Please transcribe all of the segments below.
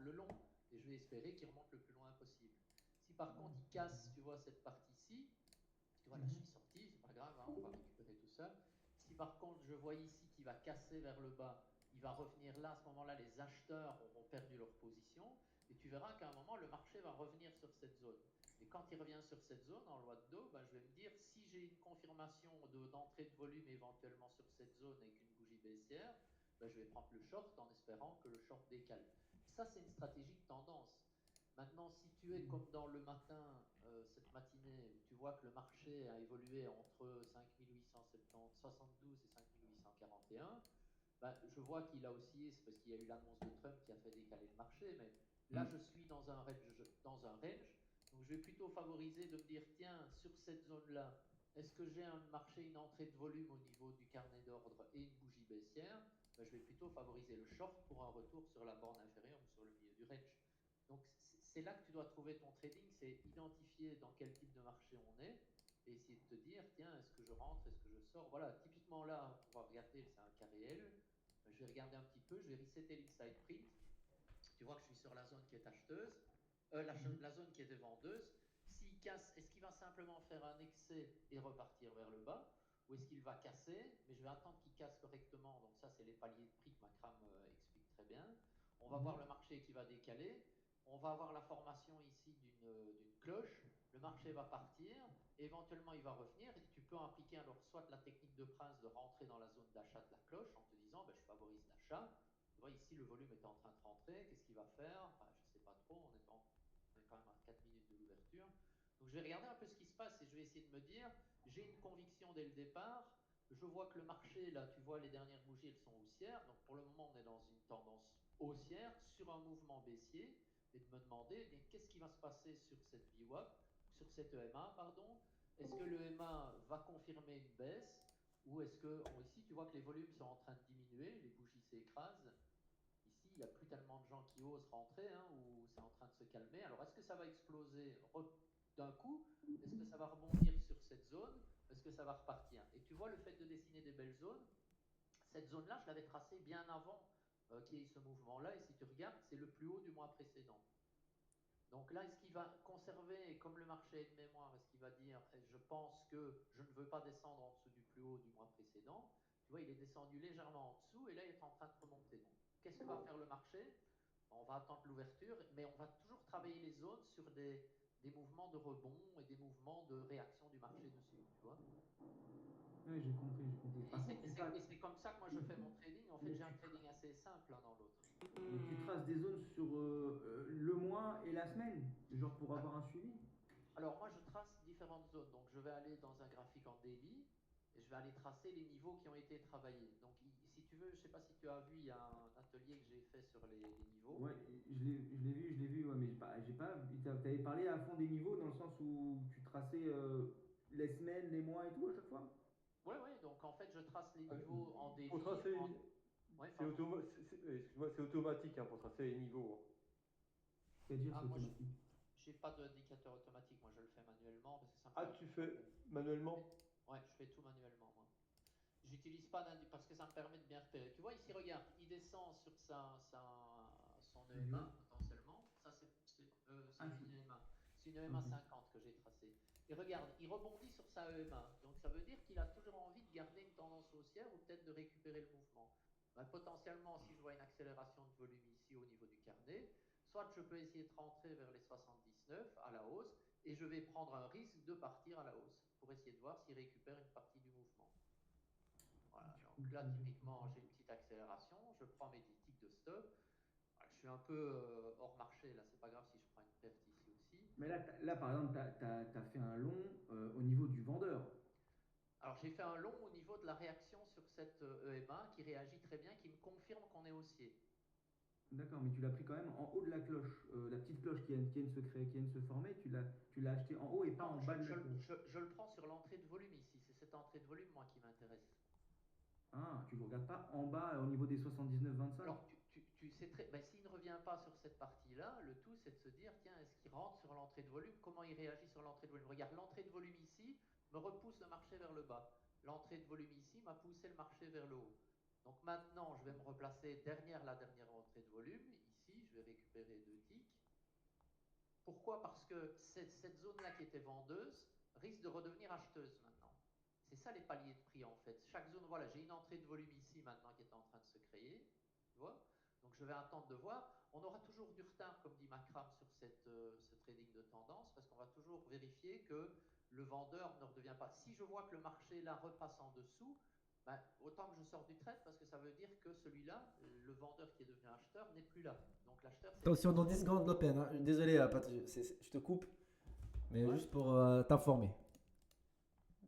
le long et je vais espérer qu'il remonte le plus loin possible. Si par contre il casse, tu vois, cette partie-ci, tu vois, là je suis sorti, c'est pas grave, hein, on va récupérer tout ça. Si par contre je vois ici qu'il va casser vers le bas, il va revenir là, à ce moment-là, les acheteurs auront perdu leur position et tu verras qu'à un moment, le marché va revenir sur cette zone. Et quand il revient sur cette zone, en loi de dos, ben, je vais me dire, si j'ai une confirmation d'entrée de volume éventuellement sur cette zone avec une bougie baissière, ben, je vais prendre le short en espérant que le short décale. Ça, c'est une stratégie de tendance. Maintenant, si tu es comme dans le matin, cette matinée, où tu vois que le marché a évolué entre 5872 et 5841, ben, je vois qu'il a oscillé, c'est parce qu'il y a eu l'annonce de Trump qui a fait décaler le marché, mais là je suis dans un range, donc je vais plutôt favoriser de me dire, tiens, sur cette zone-là, est-ce que j'ai un marché, une entrée de volume au niveau du carnet d'ordre et une bougie baissière? Ben, je vais plutôt favoriser le short pour un retour sur la borne inférieure ou sur le milieu du range. Donc c'est là que tu dois trouver ton trading, c'est identifier dans quel type de marché on est et essayer de te dire, tiens, est-ce que je rentre, est-ce que je sors? Voilà, typiquement là, on va regarder, c'est un carré L. Je vais regarder un petit peu, je vais resetter l'inside print. Tu vois que je suis sur la zone qui est acheteuse, la zone qui était vendeuse. S'il casse, est-ce qu'il va simplement faire un excès et repartir vers le bas? Ou est-ce qu'il va casser? Mais je vais attendre qu'il casse correctement. Donc ça, c'est les paliers de prix que Macram explique très bien. On va voir le marché qui va décaler. On va avoir la formation ici d'une cloche. Le marché va partir. Éventuellement, il va revenir. Et tu peux appliquer alors soit la technique de Prince de rentrer dans la zone d'achat de la cloche en te disant, ben, je favorise l'achat. Tu vois, ici, le volume est en train de rentrer. Qu'est-ce qu'il va faire? Ben, je ne sais pas trop. On est quand même à 4 minutes de l'ouverture. Donc, je vais regarder un peu ce qui se passe et je vais essayer de me dire, j'ai une conviction dès le départ. Je vois que le marché, là, tu vois, les dernières bougies, elles sont haussières. Donc, pour le moment, on est dans une tendance haussière sur un mouvement baissier et de me demander, qu'est-ce qui va se passer sur cette VWAP, sur cette EMA, pardon? Est-ce que le EMA va confirmer une baisse? Ou est-ce que, ici, tu vois que les volumes sont en train de diminuer, les bougies s'écrasent. Ici, il n'y a plus tellement de gens qui osent rentrer, hein, ou c'est en train de se calmer. Alors, est-ce que ça va exploser d'un coup? Est-ce que ça va rebondir sur cette zone? Est-ce que ça va repartir? Et tu vois, le fait de dessiner des belles zones, cette zone-là, je l'avais tracée bien avant qu'il y ait ce mouvement-là. Et si tu regardes, c'est le plus haut du mois précédent. Donc là, est-ce qu'il va conserver, comme le marché est de mémoire, est-ce qu'il va dire, je pense que je ne veux pas descendre en dessous du plus haut du mois précédent? Tu vois, il est descendu légèrement en dessous et là, il est en train de remonter. Donc, qu'est-ce que va faire le marché? On va attendre l'ouverture, mais on va toujours travailler les zones sur des mouvements de rebond et des mouvements de réaction du marché dessus, tu vois. Oui, j'ai compris, j'ai compris. Et Par contre, c'est comme ça que moi je fais mon trading. En fait, mais j'ai un tu, trading assez simple l'un dans l'autre. mais tu traces des zones sur le mois et la semaine, genre pour avoir un suivi. Alors moi je trace différentes zones, donc je vais aller dans un graphique en daily et je vais aller tracer les niveaux qui ont été travaillés. Donc si tu veux, je ne sais pas si tu as vu, il y a un atelier que j'ai fait sur les niveaux. Ouais, je l'ai vu, ouais, mais j'ai pas, t'avais parlé à fond des niveaux dans le sens où tu traçais les semaines, les mois et tout à chaque fois. Oui, oui, donc en fait je trace les Ah, niveaux en pour daily. tracer, Ouais, pardon. excuse-moi, c'est automatique hein, pour tracer les niveaux. C'est-à-dire, Ah, c'est moi automatique. j'ai pas d'indicateur automatique, moi je le fais manuellement parce que ça me Ah, permet tu de fais repérer. manuellement? Ouais, je fais tout manuellement moi. J'utilise pas parce que ça me permet de bien repérer. Tu vois, ici, regarde, il descend sur son EMA potentiellement. Ça, c'est Ah, une EMA. C'est une EMA ok. 50 que j'ai tracée. Et regarde, il rebondit sur sa EMA. Donc, ça veut dire qu'il a toujours envie de garder une tendance haussière ou peut-être de récupérer le mouvement. Ben, potentiellement, si je vois une accélération de volume ici au niveau du carnet, soit je peux essayer de rentrer vers les 79 à la hausse et je vais prendre un risque de partir à la hausse pour essayer de voir s'il récupère une partie du mouvement. Voilà, Je donc là, comprends, je typiquement, comprends. j'ai une petite accélération, je prends mes 10 ticks de stop. Voilà, je suis un peu hors marché, là, c'est pas grave si je prends une perte ici aussi. Mais là, là par exemple, t'as fait un long au niveau du vendeur. Alors, j'ai fait un long au niveau de la réaction sur cette EMA qui réagit très bien, qui me confirme qu'on est haussier. D'accord, mais tu l'as pris quand même en haut de la cloche. La petite cloche qui vient de se créer, qui vient de se former, tu l'as acheté en haut et pas Non, en bas de la cloche. je le prends sur l'entrée de volume ici. C'est cette entrée de volume, moi, qui m'intéresse. Ah, tu ne le regardes pas en bas au niveau des 79,25. Alors, tu sais très. Ben, s'il ne revient pas sur cette partie-là, le tout, c'est de se dire, tiens, est-ce qu'il rentre sur l'entrée de volume? Comment il réagit sur l'entrée de volume? Regarde, l'entrée de volume ici me repousse le marché vers le bas. L'entrée de volume ici m'a poussé le marché vers le haut. Donc maintenant, je vais me replacer derrière la dernière entrée de volume. Ici, je vais récupérer 2 ticks. Pourquoi? Parce que cette zone-là qui était vendeuse risque de redevenir acheteuse maintenant. C'est ça les paliers de prix en fait. Chaque zone, voilà, j'ai une entrée de volume ici maintenant qui est en train de se créer. Tu vois? Donc je vais attendre de voir. On aura toujours du retard, comme dit Macram, sur ce trading de tendance, parce qu'on va toujours vérifier que le vendeur ne redevient pas. Si je vois que le marché là repasse en dessous, ben, autant que je sors du trade, parce que ça veut dire que celui-là, le vendeur qui est devenu acheteur, n'est plus là. Donc l'acheteur, c'est Attention, dans 10 secondes, l'open. Hein. Désolé, Patrick, je te coupe, mais ouais. juste pour t'informer.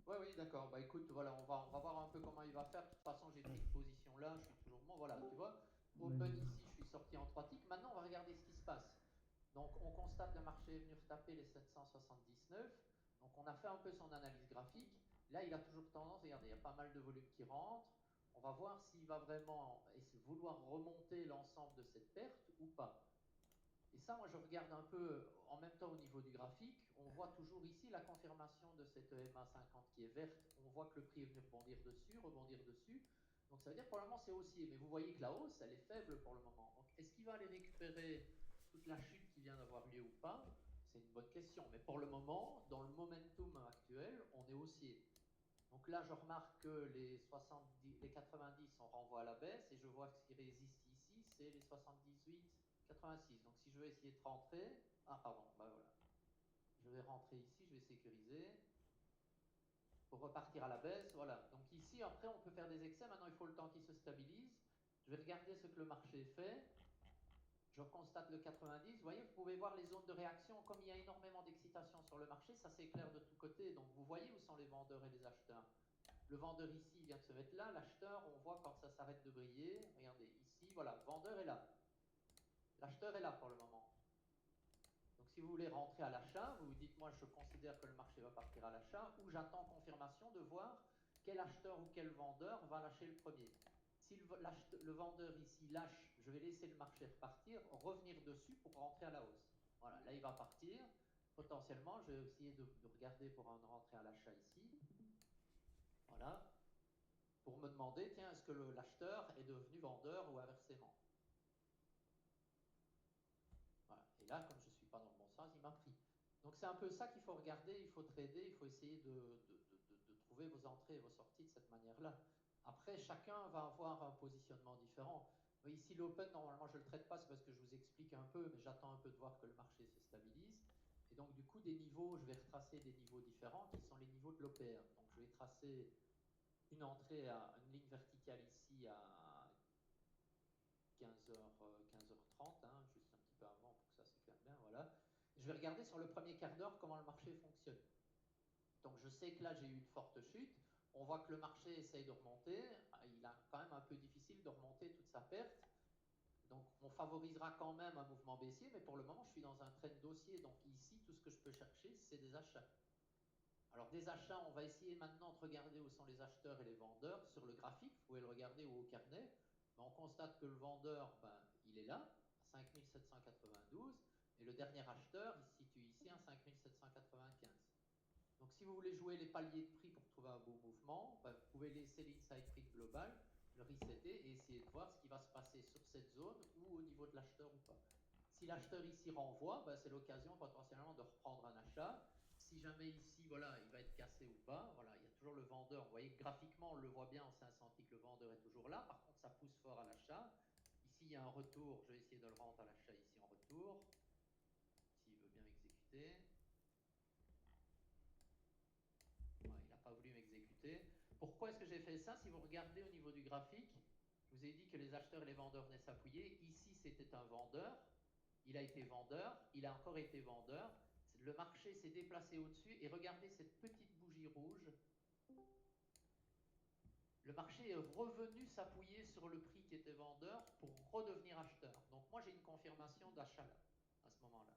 Oui, oui, d'accord. Bah écoute, voilà, on va voir un peu comment il va faire. De toute façon, j'ai pris une position là, je suis toujours bon. Voilà, tu vois. Open ici, je suis sorti en 3 ticks. Maintenant, on va regarder ce qui se passe. Donc, on constate le marché est venu retaper les 779. Donc, on a fait un peu son analyse graphique. Là, il a toujours tendance, regardez, il y a pas mal de volume qui rentre. On va voir s'il va vraiment vouloir remonter l'ensemble de cette perte ou pas. Et ça, moi, je regarde un peu en même temps au niveau du graphique. On voit toujours ici la confirmation de cette MA50 qui est verte. On voit que le prix est venu rebondir dessus. Donc, ça veut dire que pour le moment, c'est haussier. Mais vous voyez que la hausse, elle est faible pour le moment. Donc, est-ce qu'il va aller récupérer toute la chute qui vient d'avoir lieu ou pas? C'est une bonne question. Mais pour le moment, dans le momentum actuel, on est haussier. Donc là, je remarque que les 90, on renvoie à la baisse. Et je vois que ce qui résiste ici, c'est les 78. 86. Donc si je veux essayer de rentrer, ah pardon, bah voilà. Je vais rentrer ici, je vais sécuriser pour repartir à la baisse, voilà. Donc ici, après, on peut faire des excès. Maintenant, il faut le temps qu'il se stabilise. Je vais regarder ce que le marché fait. Je constate le 90. Vous voyez, vous pouvez voir les zones de réaction. Comme il y a énormément d'excitation sur le marché, ça s'éclaire de tous côtés. Donc vous voyez où sont les vendeurs et les acheteurs. Le vendeur ici il vient de se mettre là. L'acheteur, on voit quand ça s'arrête de briller. Regardez, ici, voilà, le vendeur est là. L'acheteur est là pour le moment. Donc si vous voulez rentrer à l'achat, vous vous dites, moi je considère que le marché va partir à l'achat, ou j'attends confirmation de voir quel acheteur ou quel vendeur va lâcher le premier. Si le vendeur ici lâche, je vais laisser le marché repartir, revenir dessus pour rentrer à la hausse. Voilà, là il va partir. Potentiellement, je vais essayer de regarder pour en rentrer à l'achat ici. Voilà. Pour me demander, tiens, est-ce que l'acheteur est devenu vendeur ou inversement? Voilà. Et là, comme je ne suis pas dans le bon sens, il m'a pris. Donc c'est un peu ça qu'il faut regarder, il faut trader, il faut essayer de trouver vos entrées et vos sorties de cette manière-là. Après, chacun va avoir un positionnement différent. Mais ici, l'open, normalement, je ne le traite pas, c'est parce que je vous explique un peu, mais j'attends un peu de voir que le marché se stabilise. Et donc, du coup, des niveaux, je vais retracer des niveaux différents qui sont les niveaux de l'OPR. Donc, je vais tracer une entrée à une ligne verticale ici à 15h30, hein, juste un petit peu avant pour que ça s'éclaire bien, voilà. Je vais regarder sur le premier quart d'heure comment le marché fonctionne. Donc je sais que là j'ai eu une forte chute, on voit que le marché essaye de remonter, il a quand même un peu difficile de remonter toute sa perte, donc on favorisera quand même un mouvement baissier, mais pour le moment je suis dans un trend haussier, donc ici tout ce que je peux chercher c'est des achats. Alors des achats, on va essayer maintenant de regarder où sont les acheteurs et les vendeurs sur le graphique, vous pouvez le regarder ou au carnet. Mais on constate que le vendeur, ben, il est là, à 5792, et le dernier acheteur, il se situe ici à 5795. Donc si vous voulez jouer les paliers de prix pour trouver un beau mouvement, ben, vous pouvez laisser l'inside prix global, le resetter et essayer de voir ce qui va se passer sur cette zone ou au niveau de l'acheteur ou pas. Si l'acheteur ici renvoie, ben, c'est l'occasion potentiellement de reprendre un achat. Si jamais ici, voilà, il va être cassé ou pas, voilà, il y a toujours le vendeur. Vous voyez, graphiquement, on le voit bien en 500 que le vendeur est toujours là. Par contre, ça pousse fort à l'achat. Ici, il y a un retour. Je vais essayer de le rendre à l'achat ici en retour. S'il veut bien m'exécuter. Ouais, il n'a pas voulu m'exécuter. Pourquoi est-ce que j'ai fait ça? Si vous regardez au niveau du graphique, je vous ai dit que les acheteurs et les vendeurs venaient s'appuyer. Ici, c'était un vendeur. Il a été vendeur. Il a encore été vendeur. Le marché s'est déplacé au-dessus. Et regardez cette petite bougie rouge. Le marché est revenu s'appuyer sur le prix qui était vendeur pour redevenir acheteur. Donc moi, j'ai une confirmation d'achat là, à ce moment-là.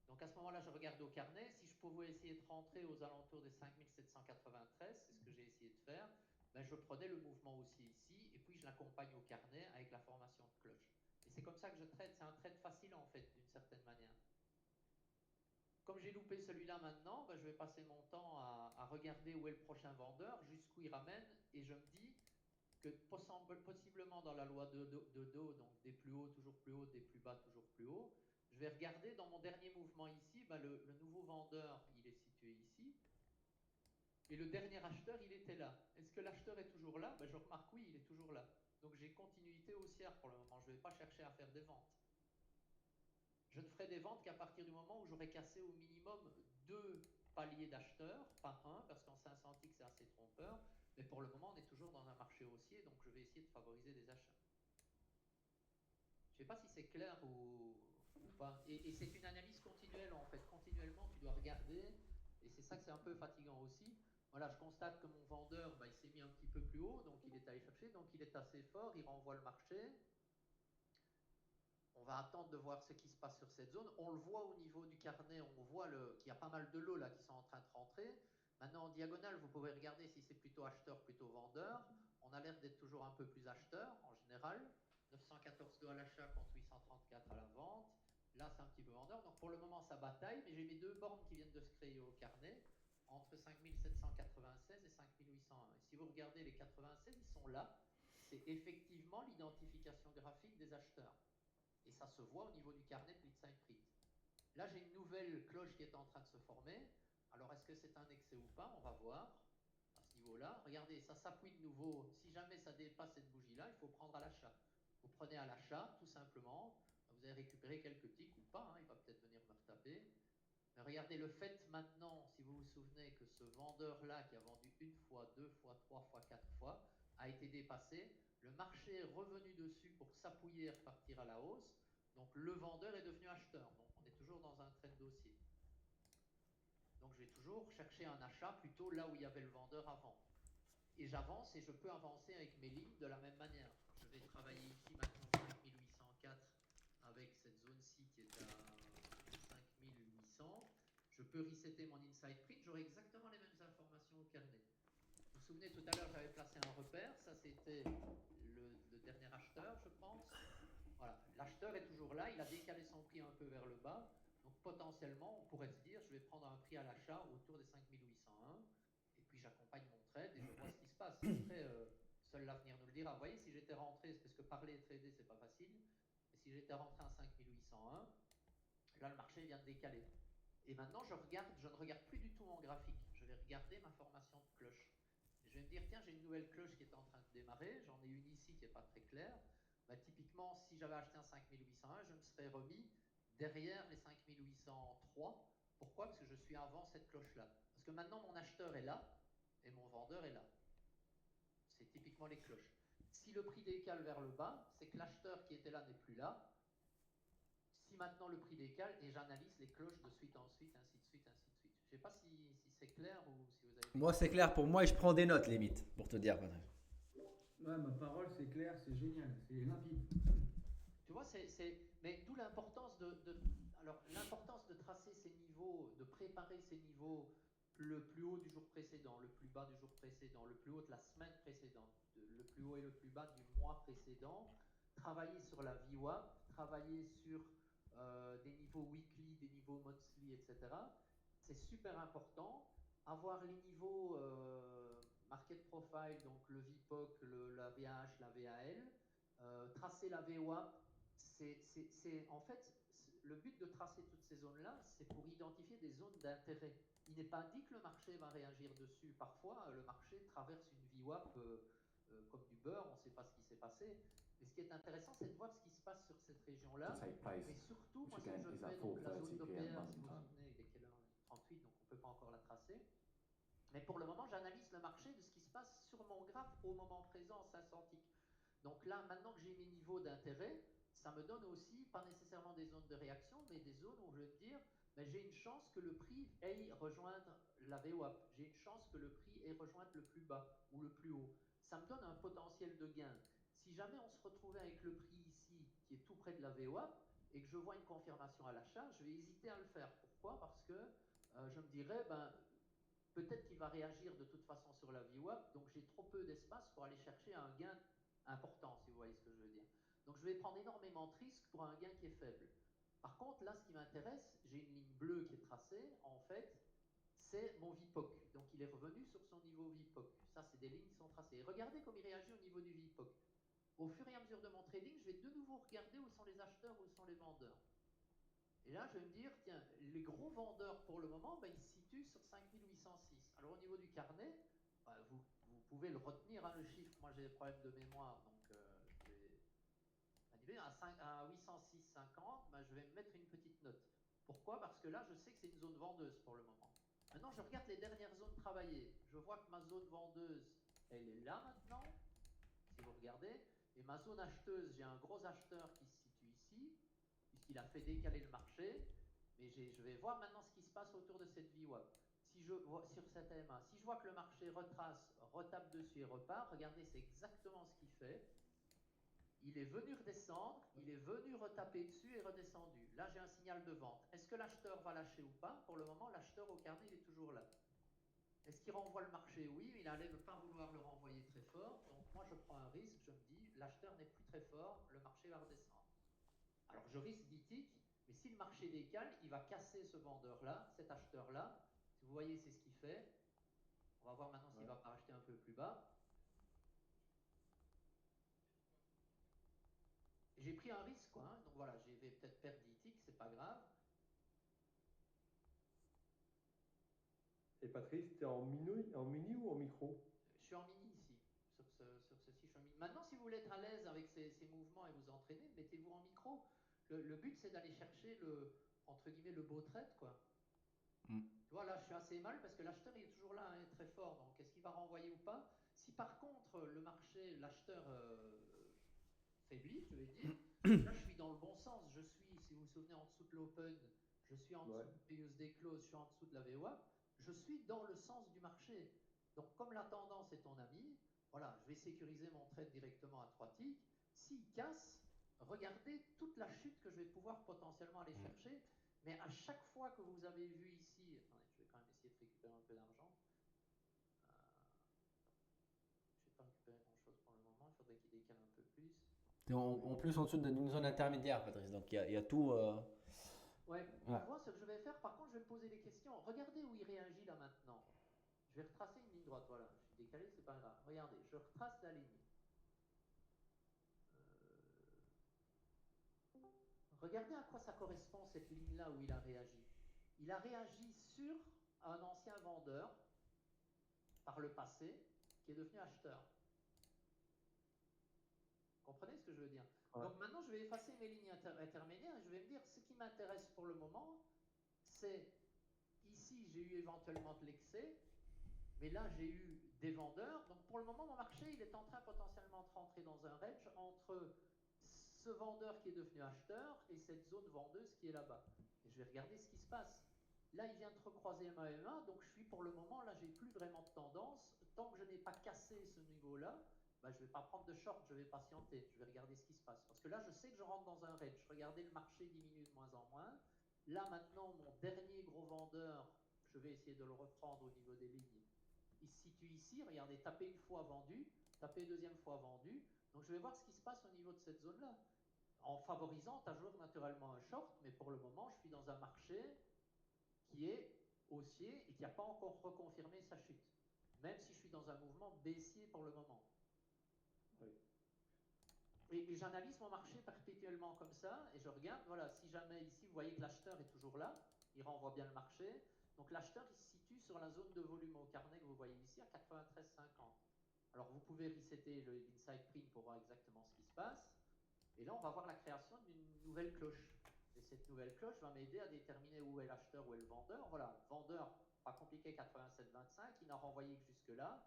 Donc à ce moment-là, je regarde au carnet. Si je pouvais essayer de rentrer aux alentours des 5793, c'est ce que j'ai essayé de faire, ben, je prenais le mouvement aussi ici et puis je l'accompagne au carnet avec la formation de cloche. Et c'est comme ça que je traite. C'est un trade facile en fait, d'une certaine manière. Comme j'ai loupé celui-là maintenant, ben, je vais passer mon temps à regarder où est le prochain vendeur, jusqu'où il ramène, et je me dis que possiblement dans la loi de Do, donc des plus hauts, toujours plus hauts, des plus vais regarder dans mon dernier mouvement ici, bah, le nouveau vendeur, il est situé ici. Et le dernier acheteur, il était là. Est-ce que l'acheteur est toujours là? Bah, je remarque oui, il est toujours là. Donc j'ai continuité haussière pour le moment. Je ne vais pas chercher à faire des ventes. Je ne ferai des ventes qu'à partir du moment où j'aurai cassé au minimum 2 paliers d'acheteurs, pas un, parce qu'en 500 ticks c'est assez trompeur. Mais pour le moment, on est toujours dans un marché haussier, donc je vais essayer de favoriser des achats. Je ne sais pas si c'est clair ou pas. Et c'est une analyse continuelle en fait. Continuellement, tu dois regarder. Et c'est ça que c'est un peu fatigant aussi. Voilà, je constate que mon vendeur, bah, il s'est mis un petit peu plus haut, donc il est allé chercher, donc il est assez fort, il renvoie le marché. On va attendre de voir ce qui se passe sur cette zone. On le voit au niveau du carnet, on voit qu'il y a pas mal de lots là qui sont en train de rentrer. Maintenant en diagonale, vous pouvez regarder si c'est plutôt acheteur, plutôt vendeur. On a l'air d'être toujours un peu plus acheteur en général. 914 dollars à l'achat contre 834 à la vente. Là, c'est un petit peu vendeur. Donc pour le moment, ça bataille, mais j'ai mes 2 bornes qui viennent de se créer au carnet entre 5796 et 5801. Et si vous regardez les 96, ils sont là. C'est effectivement l'identification graphique des acheteurs. Et ça se voit au niveau du carnet de l'Inside Print. Là, j'ai une nouvelle cloche qui est en train de se former. Alors, est-ce que c'est un excès ou pas? On va voir à ce niveau-là. Regardez, ça s'appuie de nouveau. Si jamais ça dépasse cette bougie-là, il faut prendre à l'achat. Vous prenez à l'achat, tout simplement. Vous allez récupérer quelques ticks ou pas. Il va peut-être venir me retaper. Mais regardez, le fait maintenant, si vous vous souvenez, que ce vendeur-là, qui a vendu une fois, 2 fois, 3 fois, 4 fois, a été dépassé. Le marché est revenu dessus pour s'appuyer et repartir à la hausse. Donc le vendeur est devenu acheteur. Donc on est toujours dans un trend dossier. Donc je vais toujours chercher un achat plutôt là où il y avait le vendeur avant. Et j'avance et je peux avancer avec mes lignes de la même manière. Je vais travailler ici maintenant 5804 avec cette zone-ci qui est à 5800. Je peux resetter mon inside print. J'aurai exactement les mêmes informations au carnet. Vous vous souvenez, tout à l'heure, j'avais placé un repère. Ça, c'était le dernier acheteur, je pense. Voilà, l'acheteur est toujours là. Il a décalé son prix un peu vers le bas. Donc, potentiellement, on pourrait se dire, je vais prendre un prix à l'achat autour des 5801. Et puis, j'accompagne mon trade et je vois ce qui se passe. Après, seul l'avenir nous le dira. Vous voyez, si j'étais rentré, parce que parler et trader, c'est pas facile. Et si j'étais rentré à 5801, là, le marché vient de décaler. Et maintenant, je ne regarde plus du tout mon graphique. Je vais regarder ma formation de cloche. Et je vais me dire, tiens, j'ai une nouvelle cloche qui est en train de démarrer. J'en ai une ici qui n'est pas très claire. Bah, typiquement, si j'avais acheté un 5801, je me serais remis derrière les 5803. Pourquoi? Parce que je suis avant cette cloche-là. Parce que maintenant, mon acheteur est là et mon vendeur est là. C'est typiquement les cloches. Si le prix décale vers le bas, c'est que l'acheteur qui était là n'est plus là. Si maintenant le prix décale et j'analyse les cloches de suite en suite, ainsi de suite, ainsi de suite. Je ne sais pas si c'est clair ou si vous avez... Moi, c'est clair pour moi et je prends des notes limite pour te dire, Patrick. Ouais, ma parole, c'est clair, c'est génial, c'est limpide. Tu vois, mais d'où l'importance alors, l'importance de tracer ces niveaux, de préparer ces niveaux, le plus haut du jour précédent, le plus bas du jour précédent, le plus haut de la semaine précédente, le plus haut et le plus bas du mois précédent, travailler sur la VWAP, travailler sur des niveaux weekly, des niveaux monthly, etc. C'est super important. Avoir les niveaux market profile, donc le VPOC, la VH, la VAL, tracer la VWAP, en fait, le but de tracer toutes ces zones-là, c'est pour identifier des zones d'intérêt. Il n'est pas dit que le marché va réagir dessus. Parfois, le marché traverse une VWAP comme du beurre, on ne sait pas ce qui s'est passé. Mais ce qui est intéressant, c'est de voir ce qui se passe sur cette région-là. Mais surtout, moi, ce que je fais, donc la zone d'OPR, si vous vous souvenez, il est quelle heure? 38, donc on ne peut pas encore la tracer. Mais pour le moment, j'analyse le marché de ce qui se passe sur mon graphe au moment présent en 500 ticks. Donc là, maintenant que j'ai mes niveaux d'intérêt, ça me donne aussi, pas nécessairement des zones de réaction, mais des zones où je vais me dire, ben, j'ai une chance que le prix aille rejoindre la VWAP. J'ai une chance que le prix aille rejoindre le plus bas ou le plus haut. Ça me donne un potentiel de gain. Si jamais on se retrouvait avec le prix ici, qui est tout près de la VWAP, et que je vois une confirmation à l'achat, je vais hésiter à le faire. Pourquoi? Parce que je me dirais, ben, peut-être qu'il va réagir de toute façon sur la VWAP, donc j'ai trop peu d'espace pour aller chercher un gain important, si vous voyez ce que je veux dire. Donc je vais prendre énormément de risques pour un gain qui est faible. Par contre, là, ce qui m'intéresse, j'ai une ligne bleue qui est tracée, en fait, c'est mon VPOC. Donc il est revenu sur son niveau VPOC. Ça, c'est des lignes qui sont tracées. Et regardez comme il réagit au niveau du VPOC. Au fur et à mesure de mon trading, je vais de nouveau regarder où sont les acheteurs, où sont les vendeurs. Et là, je vais me dire, tiens, les gros vendeurs pour le moment, ben, ils se situent sur 5806. Alors au niveau du carnet, ben, vous pouvez le retenir, hein, le chiffre. Moi, j'ai des problèmes de mémoire, donc je vais animer à 806,50. Ben, je vais me mettre une petite note. Pourquoi? Parce que là, je sais que c'est une zone vendeuse pour le moment. Maintenant, je regarde les dernières zones travaillées. Je vois que ma zone vendeuse, elle est là maintenant, si vous regardez. Et ma zone acheteuse, j'ai un gros acheteur qui se situe ici, puisqu'il a fait décaler le marché. Mais je vais voir maintenant ce qui se passe autour de cette VWAP. Si je vois sur cette MA, si je vois que le marché retrace, retape dessus et repart, regardez, c'est exactement ce qu'il fait. Il est venu redescendre, il est venu retaper dessus et redescendu. Là, j'ai un signal de vente. Est-ce que l'acheteur va lâcher ou pas? Pour le moment, l'acheteur au carnet, il est toujours là. Est-ce qu'il renvoie le marché? Oui, mais il allait ne pas vouloir le renvoyer très fort. Donc moi, je prends un risque. Je me dis, l'acheteur n'est plus très fort, le marché va redescendre. Alors, je risque d'ITIC, mais si le marché décale, il va casser ce vendeur-là, cet acheteur-là. Si vous voyez, c'est ce qu'il fait. On va voir maintenant s'il va pas racheter un peu plus bas. J'ai pris un risque, quoi. Hein. Donc voilà, je vais peut-être perdre d'ITIC, c'est pas grave. Et Patrice, t'es en mini ou en micro? Je suis en mini ici. Sur ceci, je suis en mini. Maintenant, si vous voulez être à l'aise avec ces mouvements et vous entraîner, mettez-vous en micro. Le but, c'est d'aller chercher entre guillemets, le beau trade, quoi. Tu vois, là, je suis assez mal parce que l'acheteur, il est toujours là, hein, très fort. Donc, est-ce qu'il va renvoyer ou pas? Si par contre, le marché, l'acheteur faiblit, je vais dire, là, je suis dans le bon sens. Je suis, si vous vous souvenez, en dessous de l'open, je suis en dessous du PUSD close, je suis en dessous de la VWAP. Je suis dans le sens du marché. Donc, comme la tendance est ton ami, voilà, je vais sécuriser mon trade directement à 3 ticks. S'il casse, regardez toute la chute que je vais pouvoir potentiellement aller chercher. Mais à chaque fois que vous avez vu ici, attendez, je vais quand même essayer de récupérer un peu d'argent. Je n'ai pas récupéré grand chose pour le moment, il faudrait qu'il décale un peu plus. T'es en plus en dessous d'une zone intermédiaire, Patrice. Donc il y a tout. Ouais, tu vois ce que je vais faire. Par contre, je vais me poser des questions. Regardez où il réagit là maintenant. Je vais retracer une ligne droite. Voilà, je suis décalé, c'est pas grave. Regardez, je retrace la ligne. Regardez à quoi ça correspond cette ligne-là où il a réagi. Il a réagi sur un ancien vendeur par le passé qui est devenu acheteur. Vous comprenez ce que je veux dire? Donc maintenant, je vais effacer mes lignes intermédiaires et je vais me dire ce qui m'intéresse pour le moment, c'est ici, j'ai eu éventuellement de l'excès, mais là, j'ai eu des vendeurs. Donc pour le moment, mon marché, il est en train potentiellement de rentrer dans un range entre ce vendeur qui est devenu acheteur et cette zone vendeuse qui est là-bas. Et je vais regarder ce qui se passe. Là, il vient de recroiser MA, donc je suis pour le moment, là, j'ai plus vraiment de tendance. Tant que je n'ai pas cassé ce niveau-là, bah, je ne vais pas prendre de short, je vais patienter, je vais regarder ce qui se passe. Parce que là, je sais que je rentre dans un range. Regardez, le marché diminue de moins en moins. Là, maintenant, mon dernier gros vendeur, je vais essayer de le reprendre au niveau des lignes. Il se situe ici, regardez, taper une fois vendu, taper deuxième fois vendu. Donc, je vais voir ce qui se passe au niveau de cette zone-là. En favorisant toujours naturellement un short, mais pour le moment, je suis dans un marché qui est haussier et qui n'a pas encore reconfirmé sa chute. Même si je suis dans un mouvement baissier pour le moment. Oui. Et j'analyse mon marché perpétuellement comme ça, et je regarde, voilà, si jamais ici, vous voyez que l'acheteur est toujours là, il renvoie bien le marché. Donc l'acheteur, il se situe sur la zone de volume au carnet que vous voyez ici, à 93,50. Alors vous pouvez resetter l'inside print pour voir exactement ce qui se passe. Et là, on va voir la création d'une nouvelle cloche. Et cette nouvelle cloche va m'aider à déterminer où est l'acheteur, où est le vendeur. Voilà, vendeur, pas compliqué, 87,25, il n'a renvoyé que jusque-là.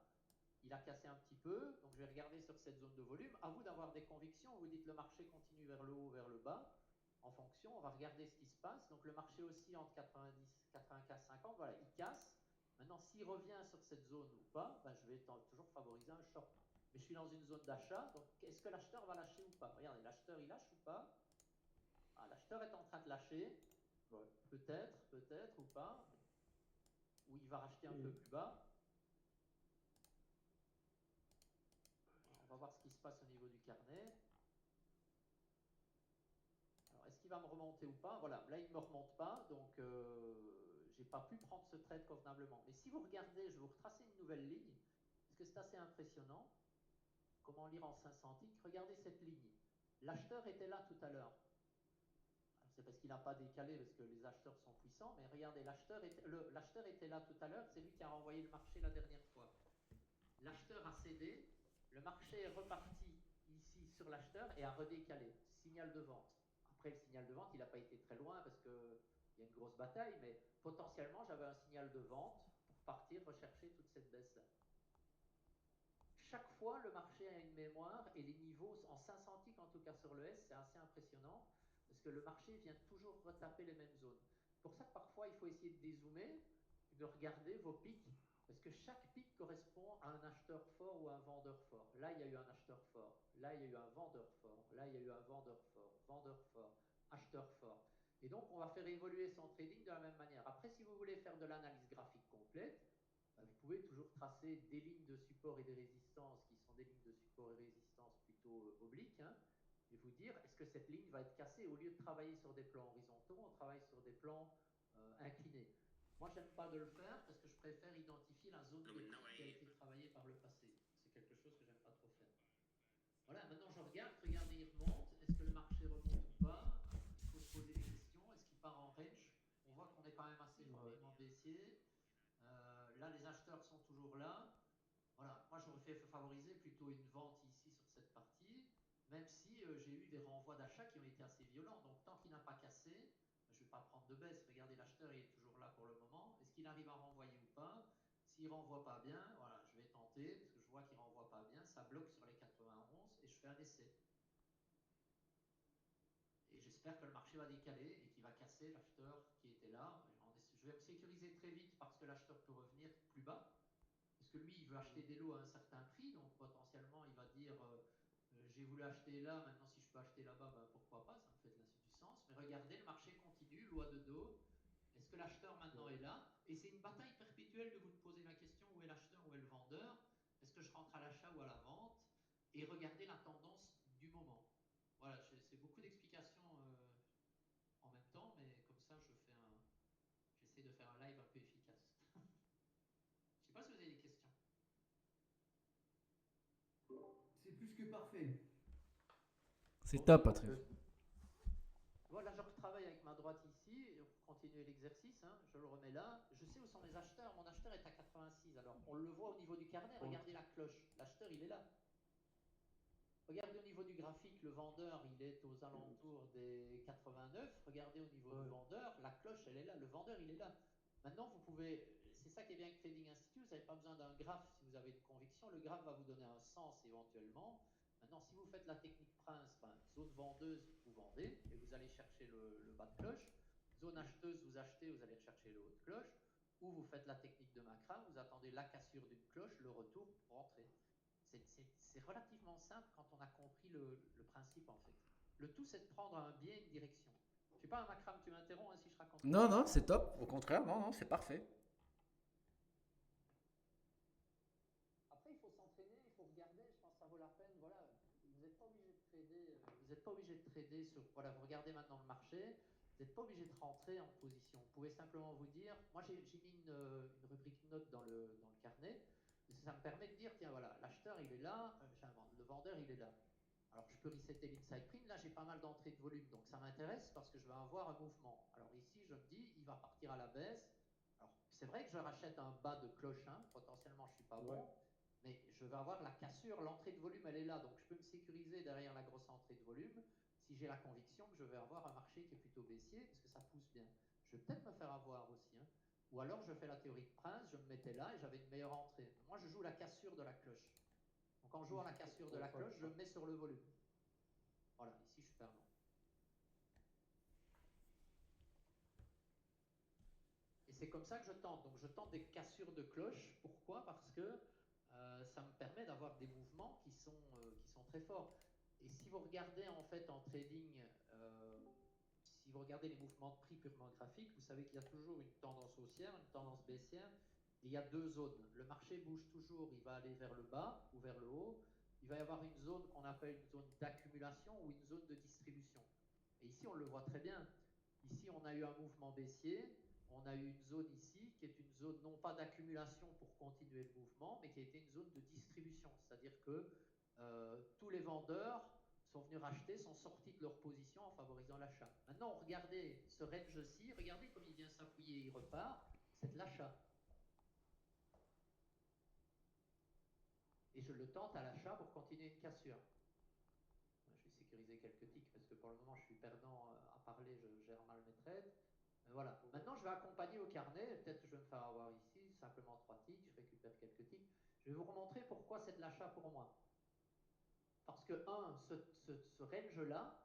Il a cassé un petit peu, donc je vais regarder sur cette zone de volume. À vous d'avoir des convictions, vous dites le marché continue vers le haut, vers le bas. En fonction, on va regarder ce qui se passe. Donc le marché aussi entre 90, 95, 50, voilà, il casse. Maintenant, s'il revient sur cette zone ou pas, ben, je vais toujours favoriser un short. Mais je suis dans une zone d'achat, donc est-ce que l'acheteur va lâcher ou pas? Regardez, l'acheteur, il lâche ou pas? Ah, l'acheteur est en train de lâcher. Ouais. Peut-être ou pas. Ou il va racheter un peu plus bas. On va voir ce qui se passe au niveau du carnet. Alors, est-ce qu'il va me remonter ou pas? Voilà, là, il ne me remonte pas, donc je n'ai pas pu prendre ce trade convenablement. Mais si vous regardez, je vais vous retracer une nouvelle ligne, parce que c'est assez impressionnant. Comment lire en 500 ticks? Regardez cette ligne. L'acheteur était là tout à l'heure. c'est parce qu'il n'a pas décalé, parce que les acheteurs sont puissants. Mais regardez, l'acheteur était là tout à l'heure, c'est lui qui a renvoyé le marché la dernière fois. L'acheteur a cédé, le marché est reparti ici sur l'acheteur et a redécalé. Signal de vente. Après, le signal de vente, il n'a pas été très loin parce qu'il y a une grosse bataille, mais potentiellement, j'avais un signal de vente pour partir rechercher toute cette baisse-là. Chaque fois, le marché a une mémoire et les niveaux, en 500 ticks en tout cas sur le S, c'est assez impressionnant parce que le marché vient toujours retaper les mêmes zones. C'est pour ça que parfois, il faut essayer de dézoomer et de regarder vos pics parce que chaque pic correspond à un acheteur fort ou à un vendeur fort. Là, il y a eu un acheteur fort. Là, il y a eu un vendeur fort. Là, il y a eu un vendeur fort. Vendeur fort. Acheteur fort. Et donc, on va faire évoluer son trading de la même manière. Après, si vous voulez faire de l'analyse graphique complète, vous pouvez toujours tracer des lignes de support et des résistances qui sont des lignes de support et résistance plutôt obliques, hein, et vous dire est-ce que cette ligne va être cassée. Au lieu de travailler sur des plans horizontaux, on travaille sur des plans inclinés. Moi, j'aime pas de le faire parce que je préfère identifier la zone de prix qui a été travaillée par le passé. C'est quelque chose que j'aime pas trop faire. Voilà, maintenant je regarde, regardez, il remonte. Est-ce que le marché remonte ou pas? Il faut se poser des questions. Est-ce qu'il part en range? On voit qu'on est quand même assez fortement baissier. Là, les acheteurs sont toujours là. Voilà, moi j'aurais fait favoriser plutôt une vente ici sur cette partie, même si j'ai eu des renvois d'achat qui ont été assez violents. Donc tant qu'il n'a pas cassé, je ne vais pas prendre de baisse. Regardez, l'acheteur il est toujours là pour le moment. Est-ce qu'il arrive à renvoyer ou pas? S'il ne renvoie pas bien, voilà, je vais tenter, parce que je vois qu'il ne renvoie pas bien. Ça bloque sur les 91 et je fais un essai. Et j'espère que le marché va décaler et qu'il va casser l'acheteur qui était là. Je vais me sécuriser très vite parce que l'acheteur peut revenir plus bas. Parce que lui, il veut acheter des lots à un certain prix, donc potentiellement, il va dire j'ai voulu acheter là, maintenant si je peux acheter là-bas, ben, pourquoi pas, ça me fait du sens. Mais regardez, le marché continue, loi de dos. Est-ce que l'acheteur maintenant est là? Et c'est une bataille perpétuelle de vous poser la question où est l'acheteur, où est le vendeur? Est-ce que je rentre à l'achat ou à la vente? Et regardez la tendance du moment. Voilà, c'est beaucoup d'explications en même temps, mais comme ça, j'essaie de faire un live un peu efficace. Je ne sais pas si vous avez des questions. C'est plus que parfait. C'est top, Patrick. Voilà, je retravaille avec ma droite ici, pour continuer l'exercice, hein, je le remets là. Je sais où sont les acheteurs, mon acheteur est à 86, alors on le voit au niveau du carnet, regardez la cloche, l'acheteur il est là. Regardez au niveau du graphique, le vendeur il est aux alentours des 89, regardez au niveau du vendeur, la cloche elle est là, le vendeur il est là. Maintenant vous pouvez, c'est ça qui est bien avec Trading Institute, vous n'avez pas besoin d'un graphe si vous avez une conviction, le graphe va vous donner un sens éventuellement. Maintenant, si vous faites la technique Prince, zone vendeuse, vous vendez et vous allez chercher le bas de cloche. Zone acheteuse, vous achetez, vous allez rechercher le haut de cloche. Ou vous faites la technique de Macra, vous attendez la cassure d'une cloche, le retour pour rentrer. C'est relativement simple quand on a compris le principe en fait. Le tout, c'est de prendre un biais, une direction. Je sais pas, Macram, tu m'interromps hein, si je raconte. Non, non, c'est top. Au contraire, non, non, c'est parfait. Après, il faut s'entraîner, il faut regarder, je pense que ça vaut la peine. Voilà, vous n'êtes pas obligé de trader, vous n'êtes pas obligé de trader sur. Voilà, vous regardez maintenant le marché, vous n'êtes pas obligé de rentrer en position. Vous pouvez simplement vous dire, moi j'ai mis une rubrique note dans le carnet, ça me permet de dire, tiens voilà, l'acheteur il est là, le vendeur il est là. Alors je peux resetter l'inside print, là j'ai pas mal d'entrées de volume, donc ça m'intéresse parce que je vais avoir un mouvement. Alors ici je me dis, il va partir à la baisse. Alors c'est vrai que je rachète un bas de cloche, hein, potentiellement je suis pas bon. Mais je vais avoir la cassure, l'entrée de volume, elle est là. Donc je peux me sécuriser derrière la grosse entrée de volume si j'ai la conviction que je vais avoir un marché qui est plutôt baissier parce que ça pousse bien. Je vais peut-être me faire avoir aussi. Hein. Ou alors je fais la théorie de Prince, je me mettais là et j'avais une meilleure entrée. Moi je joue la cassure de la cloche. Donc en jouant la cassure de la cloche, je me mets sur le volume. Voilà, ici je suis perdant. Et c'est comme ça que je tente. Donc je tente des cassures de cloche. Pourquoi? Parce que ça me permet d'avoir des mouvements qui sont très forts. Et si vous regardez en fait en trading, si vous regardez les mouvements de prix purement graphiques, vous savez qu'il y a toujours une tendance haussière, une tendance baissière. Et il y a deux zones. Le marché bouge toujours, il va aller vers le bas ou vers le haut. Il va y avoir une zone qu'on appelle une zone d'accumulation ou une zone de distribution. Et ici, on le voit très bien. Ici, on a eu un mouvement baissier. On a eu une zone ici qui est une zone non pas d'accumulation pour continuer le mouvement, mais qui a été une zone de distribution. C'est-à-dire que tous les vendeurs sont venus racheter, sont sortis de leur position en faveur favorisant l'achat. Maintenant, regardez ce range-ci, regardez comme il vient s'appuyer, il repart, c'est de l'achat. Et je le tente à l'achat pour continuer une cassure. Je vais sécuriser quelques ticks parce que pour le moment je suis perdant à parler, je gère mal mes trades. Voilà. Maintenant je vais accompagner au carnet, peut-être que je vais me faire avoir ici, simplement 3 ticks, je récupère quelques ticks. Je vais vous remontrer pourquoi c'est de l'achat pour moi. Parce que, ce range-là,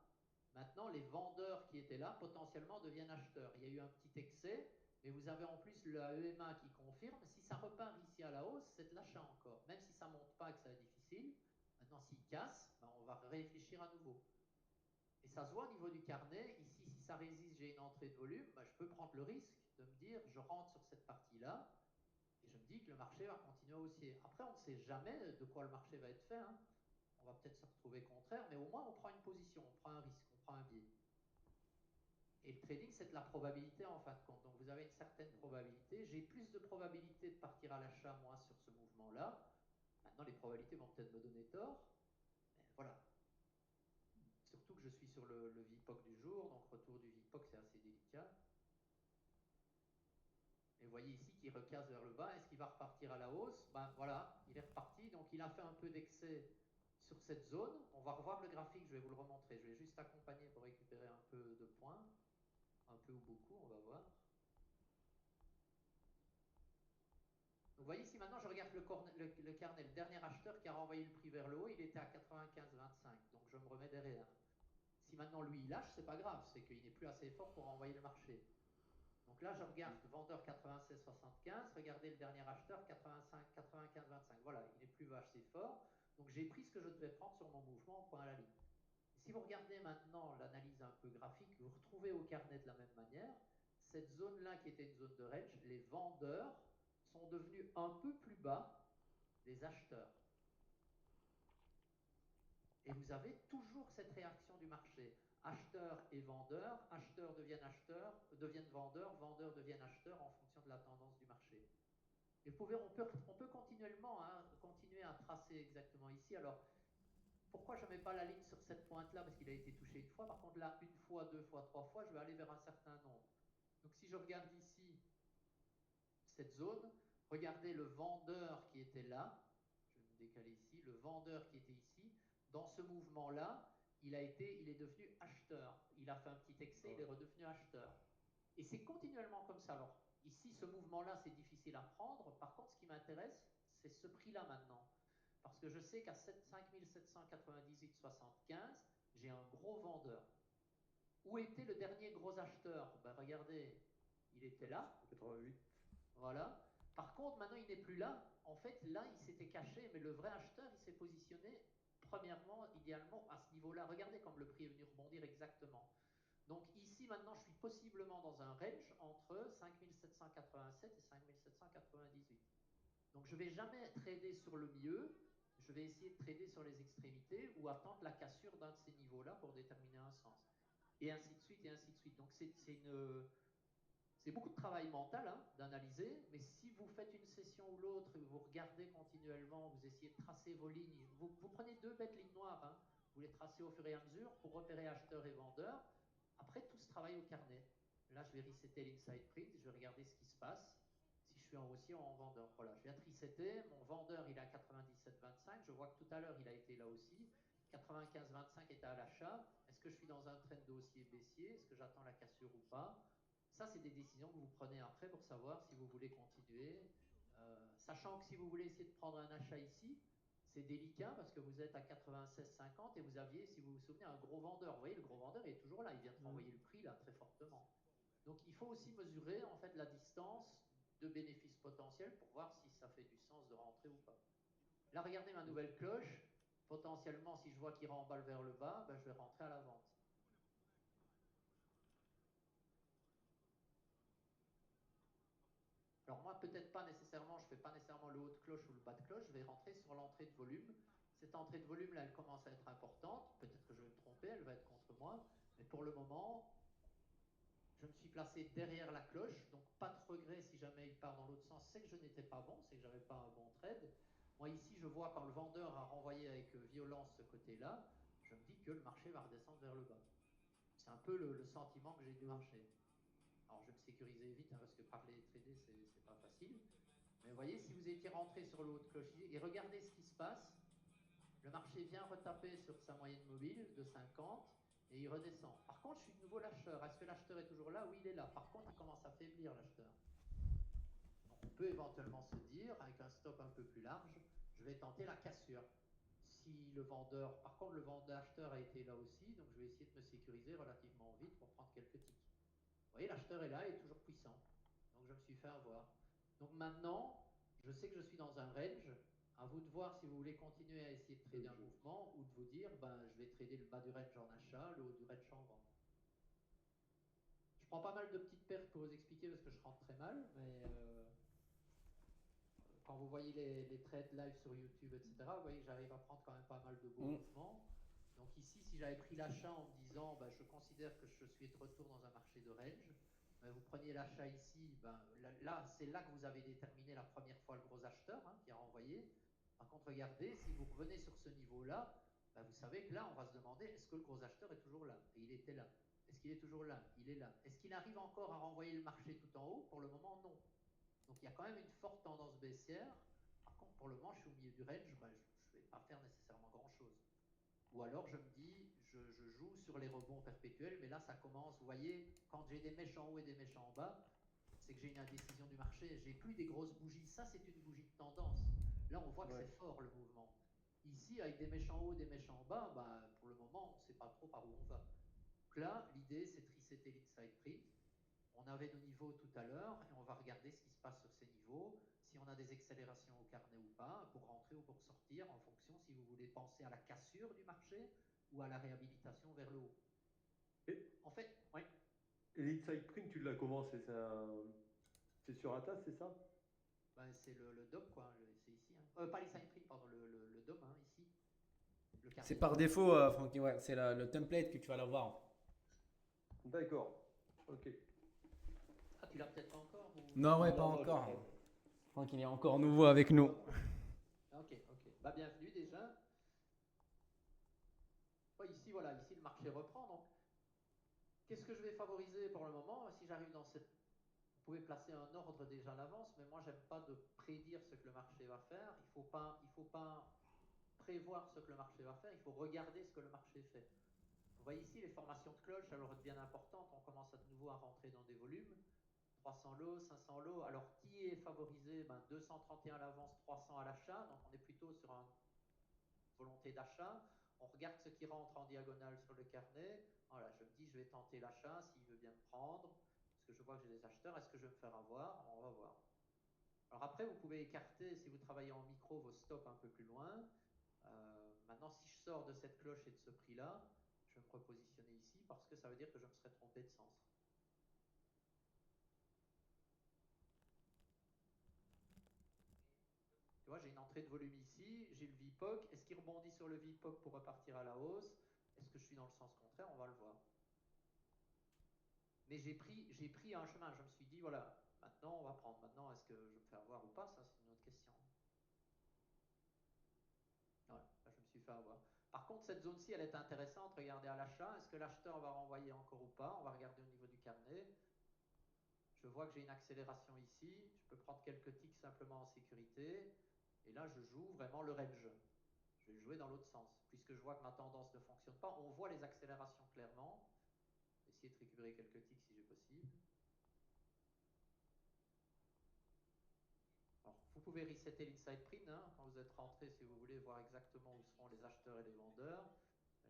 maintenant les vendeurs qui étaient là potentiellement deviennent acheteurs. Il y a eu un petit excès, mais vous avez en plus la EMA qui confirme, si ça repart ici à la hausse, c'est de l'achat encore. Même si ça ne monte pas et que ça est difficile, maintenant s'il casse, ben, on va réfléchir à nouveau. Et ça se voit au niveau du carnet, ici si ça résiste, j'ai une entrée de volume, ben, je peux prendre le risque de me dire, je rentre sur cette partie-là, et je me dis que le marché va continuer à haussier. Après, on ne sait jamais de quoi le marché va être fait, hein. On va peut-être se retrouver contraire, mais au moins on prend une position, on prend un risque, on prend un biais. Et le trading, c'est de la probabilité en fin de compte. Donc vous avez une certaine probabilité. J'ai plus de probabilité de partir à l'achat, moi, sur ce mouvement-là. Maintenant, les probabilités vont peut-être me donner tort. Mais voilà. Surtout que je suis sur le VPOC du jour, donc retour du VPOC, c'est assez délicat. Et vous voyez ici qu'il recasse vers le bas. Est-ce qu'il va repartir à la hausse? Ben voilà, il est reparti. Donc il a fait un peu d'excès sur cette zone. On va revoir le graphique, je vais vous le remontrer. Je vais juste accompagner pour récupérer un peu de points. Un peu ou beaucoup, on va voir. Donc vous voyez ici maintenant, je regarde le carnet, le dernier acheteur qui a renvoyé le prix vers le haut, il était à 95,25. Donc je me remets derrière. Si maintenant lui il lâche, c'est pas grave, c'est qu'il n'est plus assez fort pour renvoyer le marché. Donc là, je regarde vendeur 96,75, regardez le dernier acheteur 95,25. Voilà, il n'est plus assez fort. Donc j'ai pris ce que je devais prendre sur mon mouvement en point à la ligne. Si vous regardez maintenant l'analyse un peu graphique, vous retrouvez au carnet de la même manière, cette zone-là qui était une zone de range, les vendeurs sont devenus un peu plus bas les acheteurs. Et vous avez toujours cette réaction du marché. Acheteurs et vendeurs deviennent vendeurs, vendeurs deviennent acheteurs en fonction de la tendance du marché. Et vous pouvez, on peut continuellement continuer à tracer exactement ici. Alors, pourquoi je ne mets pas la ligne sur cette pointe-là? Parce qu'il a été touché une fois. Par contre, là, une fois, deux fois, trois fois, je vais aller vers un certain nombre. Donc, si je regarde ici, cette zone, regardez le vendeur qui était là. Je vais me décaler ici. Le vendeur qui était ici. Dans ce mouvement-là, il est devenu acheteur. Il a fait un petit excès, il est redevenu acheteur. Et c'est continuellement comme ça. Alors, ici, ce mouvement-là, c'est difficile à prendre. Par contre, ce qui m'intéresse, c'est ce prix-là maintenant. Parce que je sais qu'à 5798,75, j'ai un gros vendeur. Où était le dernier gros acheteur? Ben, regardez, il était là. 88. Voilà. Par contre, maintenant, il n'est plus là. En fait, là, il s'était caché, mais le vrai acheteur, il s'est positionné, premièrement, idéalement, à ce niveau-là. Regardez comme le prix est venu rebondir exactement. Donc ici, maintenant, je suis possiblement dans un range entre 5787 et 5798. Donc je ne vais jamais trader sur le milieu, je vais essayer de trader sur les extrémités ou attendre la cassure d'un de ces niveaux-là pour déterminer un sens. Et ainsi de suite, et ainsi de suite. Donc c'est beaucoup de travail mental d'analyser, mais si vous faites une session ou l'autre, vous regardez continuellement, vous essayez de tracer vos lignes, vous prenez deux bêtes lignes noires, vous les tracez au fur et à mesure pour repérer acheteurs et vendeurs. Après, tout ce travail au carnet. Là, je vais resetter l'inside print, je vais regarder ce qui se passe. Si je suis en haussier ou en vendeur. Voilà, je viens de resetter. Mon vendeur, il est à 97,25. Je vois que tout à l'heure, il a été là aussi. 95,25 était à l'achat. Est-ce que je suis dans un trend de haussier-baissier? Est-ce que j'attends la cassure ou pas? Ça, c'est des décisions que vous prenez après pour savoir si vous voulez continuer. Sachant que si vous voulez essayer de prendre un achat ici, c'est délicat parce que vous êtes à 96,50 et vous aviez, si vous vous souvenez, un gros vendeur. Vous voyez, le gros vendeur est toujours là. Il vient de renvoyer le prix là très fortement. Donc, il faut aussi mesurer en fait la distance de bénéfices potentiels pour voir si ça fait du sens de rentrer ou pas. Là, regardez ma nouvelle cloche. Potentiellement, si je vois qu'il remballe vers le bas, ben, je vais rentrer à la vente. Alors moi, peut-être pas nécessairement, je ne fais pas nécessairement le haut de cloche ou le bas de cloche, je vais rentrer sur l'entrée de volume. Cette entrée de volume, là, elle commence à être importante. Peut-être que je vais me tromper, elle va être contre moi. Mais pour le moment, je me suis placé derrière la cloche, donc pas de regret si jamais il part dans l'autre sens. C'est que je n'étais pas bon, c'est que je n'avais pas un bon trade. Moi ici, je vois quand le vendeur a renvoyé avec violence ce côté-là, je me dis que le marché va redescendre vers le bas. C'est un peu le sentiment que j'ai du marché. Alors je vais me sécuriser vite, hein, parce que parler et trader, c'est pas facile. Mais vous voyez, si vous étiez rentré sur le haut de clocher, et regardez ce qui se passe, le marché vient retaper sur sa moyenne mobile de 50 et il redescend. Par contre, je suis de nouveau l'acheteur. Est-ce que l'acheteur est toujours là? Oui, il est là. Par contre, il commence à faiblir l'acheteur. Donc on peut éventuellement se dire, avec un stop un peu plus large, je vais tenter la cassure. Si le vendeur, par contre, le vendeur acheteur a été là aussi, donc je vais essayer de me sécuriser relativement vite pour prendre quelques ticks. Vous voyez, l'acheteur est là, il est toujours puissant. Donc je me suis fait avoir. Donc maintenant, je sais que je suis dans un range. À vous de voir si vous voulez continuer à essayer de trader un mouvement ou de vous dire, ben, je vais trader le bas du range en achat, le haut du range en vente. Je prends pas mal de petites pertes pour vous expliquer parce que je rentre très mal, mais quand vous voyez les trades live sur YouTube, etc., vous voyez que j'arrive à prendre quand même pas mal de beaux mouvements. Donc ici, si j'avais pris l'achat en me disant, ben, je considère que je suis de retour dans un marché de range, vous preniez l'achat ici, ben, là c'est là que vous avez déterminé la première fois le gros acheteur, hein, qui a renvoyé. Par contre, regardez, si vous revenez sur ce niveau-là, ben, vous savez que là, on va se demander, est-ce que le gros acheteur est toujours là? Et il était là. Est-ce qu'il est toujours là? Il est là. Est-ce qu'il arrive encore à renvoyer le marché tout en haut? Pour le moment, non. Donc il y a quand même une forte tendance baissière. Par contre, pour le moment, je suis au milieu du range, ben, je ne vais pas faire nécessairement grand-chose. Ou alors je me dis, je joue sur les rebonds perpétuels, mais là ça commence, vous voyez, quand j'ai des mèches en haut et des mèches en bas, c'est que j'ai une indécision du marché, j'ai plus des grosses bougies, ça c'est une bougie de tendance. Là on voit que c'est fort le mouvement. Ici avec des mèches en haut, des mèches en bas, bah, pour le moment on ne sait pas trop par où on va. Donc là l'idée c'est de resetter l'inside print. On avait nos niveaux tout à l'heure et on va regarder ce qui se passe sur ces niveaux, si on a des accélérations au carnet ou pas, pour rentrer ou pour sortir, en fonction si vous voulez penser à la cassure du marché ou à la réhabilitation vers le haut. Et, En fait, oui. et l'inside print, tu l'as comment? C'est sur Atas, c'est ça? Ben, c'est le DOM, quoi. C'est ici. Hein. Pas l'inside print, pardon, le DOM, hein, ici. Le carnet. C'est par défaut, Francky, ouais, c'est le template que tu vas l'avoir. D'accord. Ok. Ah, tu l'as peut-être pas encore ou... Non, ouais, Non, pas non, encore. je crois. Franck, il est encore nouveau avec nous. Ok, ok. Bah, bienvenue déjà. Ici, voilà, ici le marché reprend. Donc, qu'est-ce que je vais favoriser pour le moment? Si j'arrive dans cette... Vous pouvez placer un ordre déjà à l'avance, mais moi, j'aime pas de prédire ce que le marché va faire. Il faut pas prévoir ce que le marché va faire. Il faut regarder ce que le marché fait. Vous voyez ici les formations de cloches, alors bien importantes. On commence à de nouveau à rentrer dans des volumes. 300 lots, 500 lots. Alors, qui est favorisé? 231 à l'avance, 300 à l'achat. Donc, on est plutôt sur une volonté d'achat. On regarde ce qui rentre en diagonale sur le carnet. Voilà, je me dis, je vais tenter l'achat s'il veut bien me prendre. Parce que je vois que j'ai des acheteurs. Est-ce que je vais me faire avoir? On va voir. Alors après, vous pouvez écarter, si vous travaillez en micro, vos stops un peu plus loin. Maintenant, si je sors de cette cloche et de ce prix-là, je vais me repositionner ici parce que ça veut dire que je me serais trompé de sens. Tu vois, j'ai une entrée de volume ici, j'ai le VPOC. Est-ce qu'il rebondit sur le VPOC pour repartir à la hausse? Est-ce que je suis dans le sens contraire? On va le voir. Mais j'ai pris un chemin. Je me suis dit, voilà, maintenant on va prendre. Maintenant, est-ce que je me fais avoir ou pas? Ça, c'est une autre question. Voilà, là, je me suis fait avoir. Par contre, cette zone-ci, elle est intéressante. Regardez à l'achat. Est-ce que l'acheteur va renvoyer encore ou pas? On va regarder au niveau du carnet. Je vois que j'ai une accélération ici. Je peux prendre quelques ticks simplement en sécurité. Et là, je joue vraiment le range. Je vais le jouer dans l'autre sens. Puisque je vois que ma tendance ne fonctionne pas, on voit les accélérations clairement. Je vais essayer de récupérer quelques ticks si j'ai possible. Alors, vous pouvez resetter l'inside print hein, quand vous êtes rentré si vous voulez voir exactement où seront les acheteurs et les vendeurs.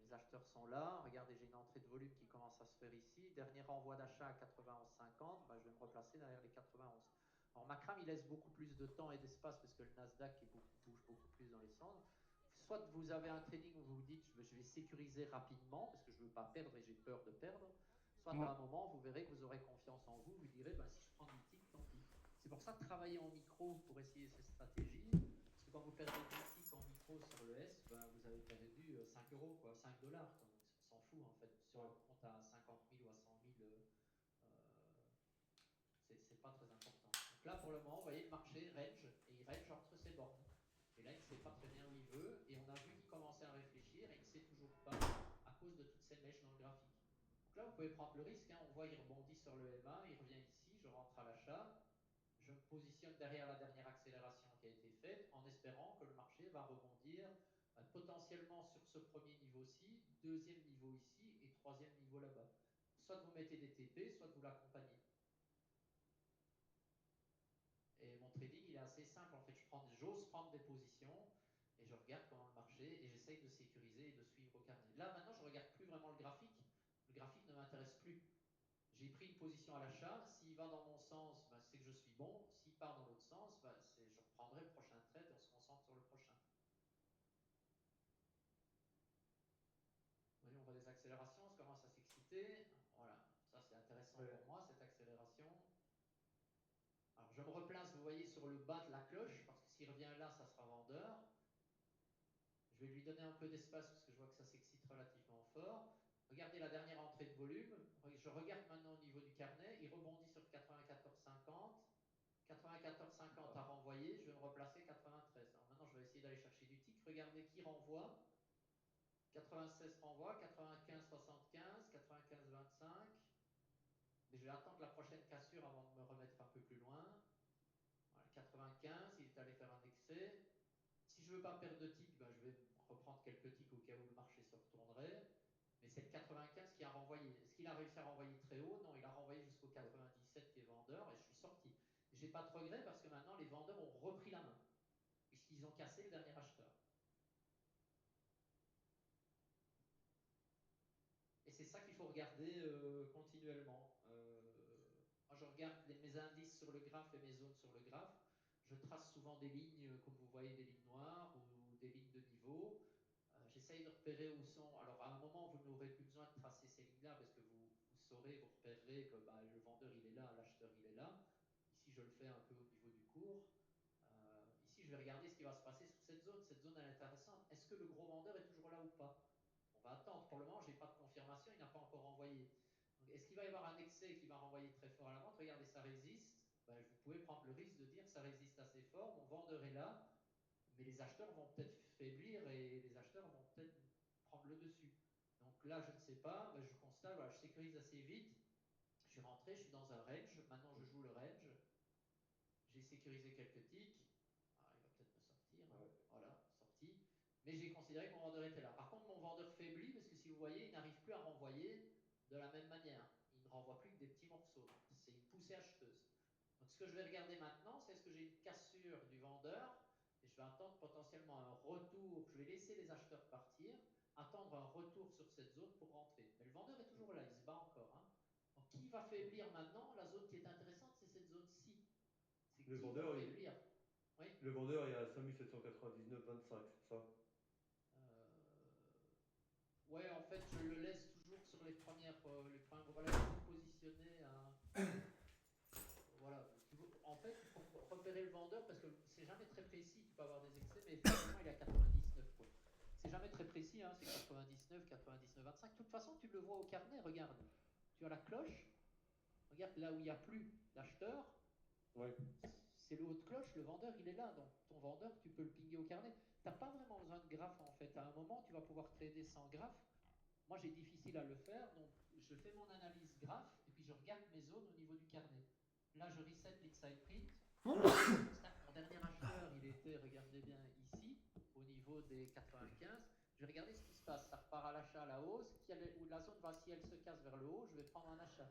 Les acheteurs sont là. Regardez, j'ai une entrée de volume qui commence à se faire ici. Dernier envoi d'achat à 91,50. Je vais me replacer derrière les 91. Alors, Macram, il laisse beaucoup plus de temps et d'espace parce que le Nasdaq bouge beaucoup plus dans les sens. Soit vous avez un trading où vous vous dites je vais sécuriser rapidement parce que je ne veux pas perdre et j'ai peur de perdre. Soit à un moment, vous verrez que vous aurez confiance en vous. Vous direz si je prends du tick, tant pis. C'est pour ça de travailler en micro pour essayer ces stratégies. Parce que quand vous perdez 10 ticks en micro sur le S, vous avez perdu 5 euros, quoi, 5 dollars. On s'en fout en fait. Si on compte à 50 000 ou à 100 000, c'est pas très important. Donc là, pour le moment, vous voyez le marché range et il range entre ses bornes. Et là, il ne sait pas très bien où il veut. Et on a vu qu'il commençait à réfléchir et il ne sait toujours pas à cause de toutes ces mèches dans le graphique. Donc là, vous pouvez prendre le risque. Hein. On voit, il rebondit sur le M1, il revient ici, je rentre à l'achat. Je me positionne derrière la dernière accélération qui a été faite en espérant que le marché va rebondir potentiellement sur ce premier niveau-ci, deuxième niveau ici et troisième niveau là-bas. Soit vous mettez des TP, soit vous l'accompagnez. Et mon trading, il est assez simple. En fait, j'ose prendre des positions et je regarde comment le marché et j'essaye de sécuriser et de suivre au carnet. Là, maintenant, je regarde plus vraiment le graphique. Le graphique ne m'intéresse plus. J'ai pris une position à l'achat. S'il va dans mon sens, ben, c'est que je suis bon. S'il part dans l'autre sens, ben, je reprendrai le prochain trade et on se concentre sur le prochain. Vous voyez, on voit des accélérations, ça commence à s'exciter. Voilà, ça c'est intéressant pour moi, cette accélération. Alors je me replace, vous voyez, sur le bas de la cloche, parce que s'il revient là, ça sera vendeur. Je vais lui donner un peu d'espace, parce que je vois que ça s'excite relativement fort. Regardez la dernière entrée de volume. Je regarde maintenant au niveau du carnet. Il rebondit sur 94,50. 94,50 à renvoyer. Je vais me replacer 93. Alors maintenant, je vais essayer d'aller chercher du tick. Regardez qui renvoie. 96 renvoie. 95,75. 95,25. Mais je vais attendre la prochaine cassure avant de me remettre un peu plus loin. Voilà, 95. Il est allé faire un excès. Si je ne veux pas perdre de tick, ben je vais reprendre quelques ticks au cas où le marché se retournerait. Mais c'est le 95 qui a renvoyé. Est-ce qu'il a réussi à renvoyer très haut? Non, il a renvoyé jusqu'au 97 qui est vendeur et je suis sorti. J'ai pas de regret parce que maintenant les vendeurs ont repris la main puisqu'ils ont cassé le dernier acheteur. Et c'est ça qu'il faut regarder continuellement. Moi, je regarde mes indices sur le graphe et mes zones sur le graphe. Je trace souvent des lignes, comme vous voyez, des lignes noires ou des lignes de niveau. J'essaye de repérer où sont. Alors, à un moment, vous n'aurez plus besoin de tracer ces lignes-là parce que vous saurez, vous repérerez que bah, le vendeur il est là, l'acheteur il est là. Ici, je le fais un peu au niveau du cours. Ici, je vais regarder ce qui va se passer sur cette zone. Cette zone elle est intéressante. Est-ce que le gros vendeur est toujours là ou pas? On va attendre. Pour le moment, je n'ai pas de confirmation. Il n'a pas encore envoyé. Est-ce qu'il va y avoir un excès qui va renvoyer très fort à la vente? Regardez, ça résiste. Ben, vous pouvez prendre le risque de dire ça résiste assez fort. Mon vendeur est là. Mais les acheteurs vont peut-être faiblir et les acheteurs vont peut-être prendre le dessus. Donc là, je ne sais pas, ben je constate, voilà, je sécurise assez vite. Je suis rentré, je suis dans un range. Maintenant, je joue le range. J'ai sécurisé quelques ticks. Ah, il va peut-être me sortir. Hein. Voilà, sorti. Mais j'ai considéré que mon vendeur était là. Par contre, mon vendeur faiblit parce que si vous voyez, il n'arrive plus à renvoyer de la même manière. Il ne renvoie plus que des petits morceaux. C'est une poussée acheteuse. Donc, ce que je vais regarder maintenant, c'est est-ce que j'ai une cassure du vendeur et je vais attendre potentiellement un retour. Je vais laisser les acheteurs partir, attendre un retour sur cette zone pour rentrer. Mais le vendeur est toujours là, il se bat encore. Hein. Donc, qui va faiblir maintenant? La zone qui est intéressante, c'est cette zone-ci. C'est Le qui va vendeur, faiblir. Oui. le vendeur, il y a 5799,25, c'est ça? Ouais, en fait, je le laisse toujours sur les premières. Voilà, il faut le positionner à. Voilà. En fait, il faut repérer le vendeur parce que c'est jamais très précis. Tu peux avoir des excès, mais effectivement, il est à 99 points. C'est jamais très précis, hein, c'est 99, 99, 25. De toute façon, tu le vois au carnet. Regarde, tu as la cloche. Regarde là où il n'y a plus d'acheteur. Ouais. C'est le haut de cloche, le vendeur il est là, donc ton vendeur tu peux le pinguer au carnet. Tu n'as pas vraiment besoin de graphe en fait. À un moment tu vas pouvoir trader sans graphe. Moi j'ai difficile à le faire, donc je fais mon analyse graphe et puis je regarde mes zones au niveau du carnet. Là je reset l'inside print. Mon dernier acheteur il était, regardez bien ici, au niveau des 95. Je vais regarder ce qui se passe. Ça repart à l'achat à la hausse. Où la zone va, si elle se casse vers le haut, je vais prendre un achat.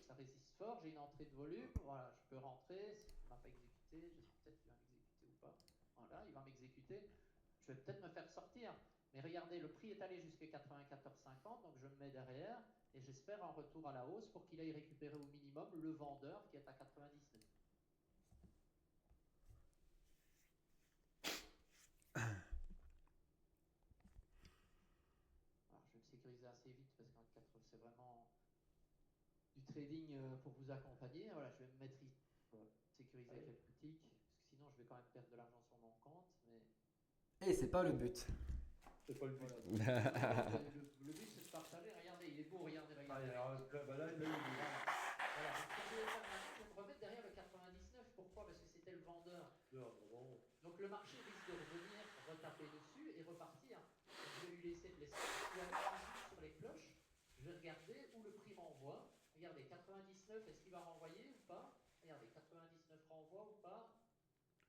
Ça résiste fort, j'ai une entrée de volume, voilà, je peux rentrer, il ne m'a pas exécuté, peut-être qu'il va m'exécuter ou pas. Voilà, il va m'exécuter, je vais peut-être me faire sortir. Mais regardez, le prix est allé jusqu'à 94,50, donc je me mets derrière et j'espère un retour à la hausse pour qu'il aille récupérer au minimum le vendeur qui est à 99. Alors, je vais me sécuriser assez vite parce qu'en 4, c'est vraiment du trading pour vous accompagner. Voilà, je vais me mettre ici, sécuriser quelques ticks, parce que sinon je vais quand même perdre de l'argent sur mon compte. Mais... Et c'est pas le but. C'est pas le but. Voilà, le but c'est de partager. Regardez, il est beau, regardez. Ah, alors, là, il est... Voilà, donc ce que je vais faire maintenant, je vais me remettre derrière le 99. Pourquoi? Parce que c'était le vendeur. Donc le marché risque de revenir, retaper dessus et repartir. Donc, je vais lui laisser de l'espace. Je vais aller sur les cloches. Je je vais regarder où le prix renvoie. Regardez, 99, est-ce qu'il va renvoyer ou pas? Regardez, 99 renvoie ou pas?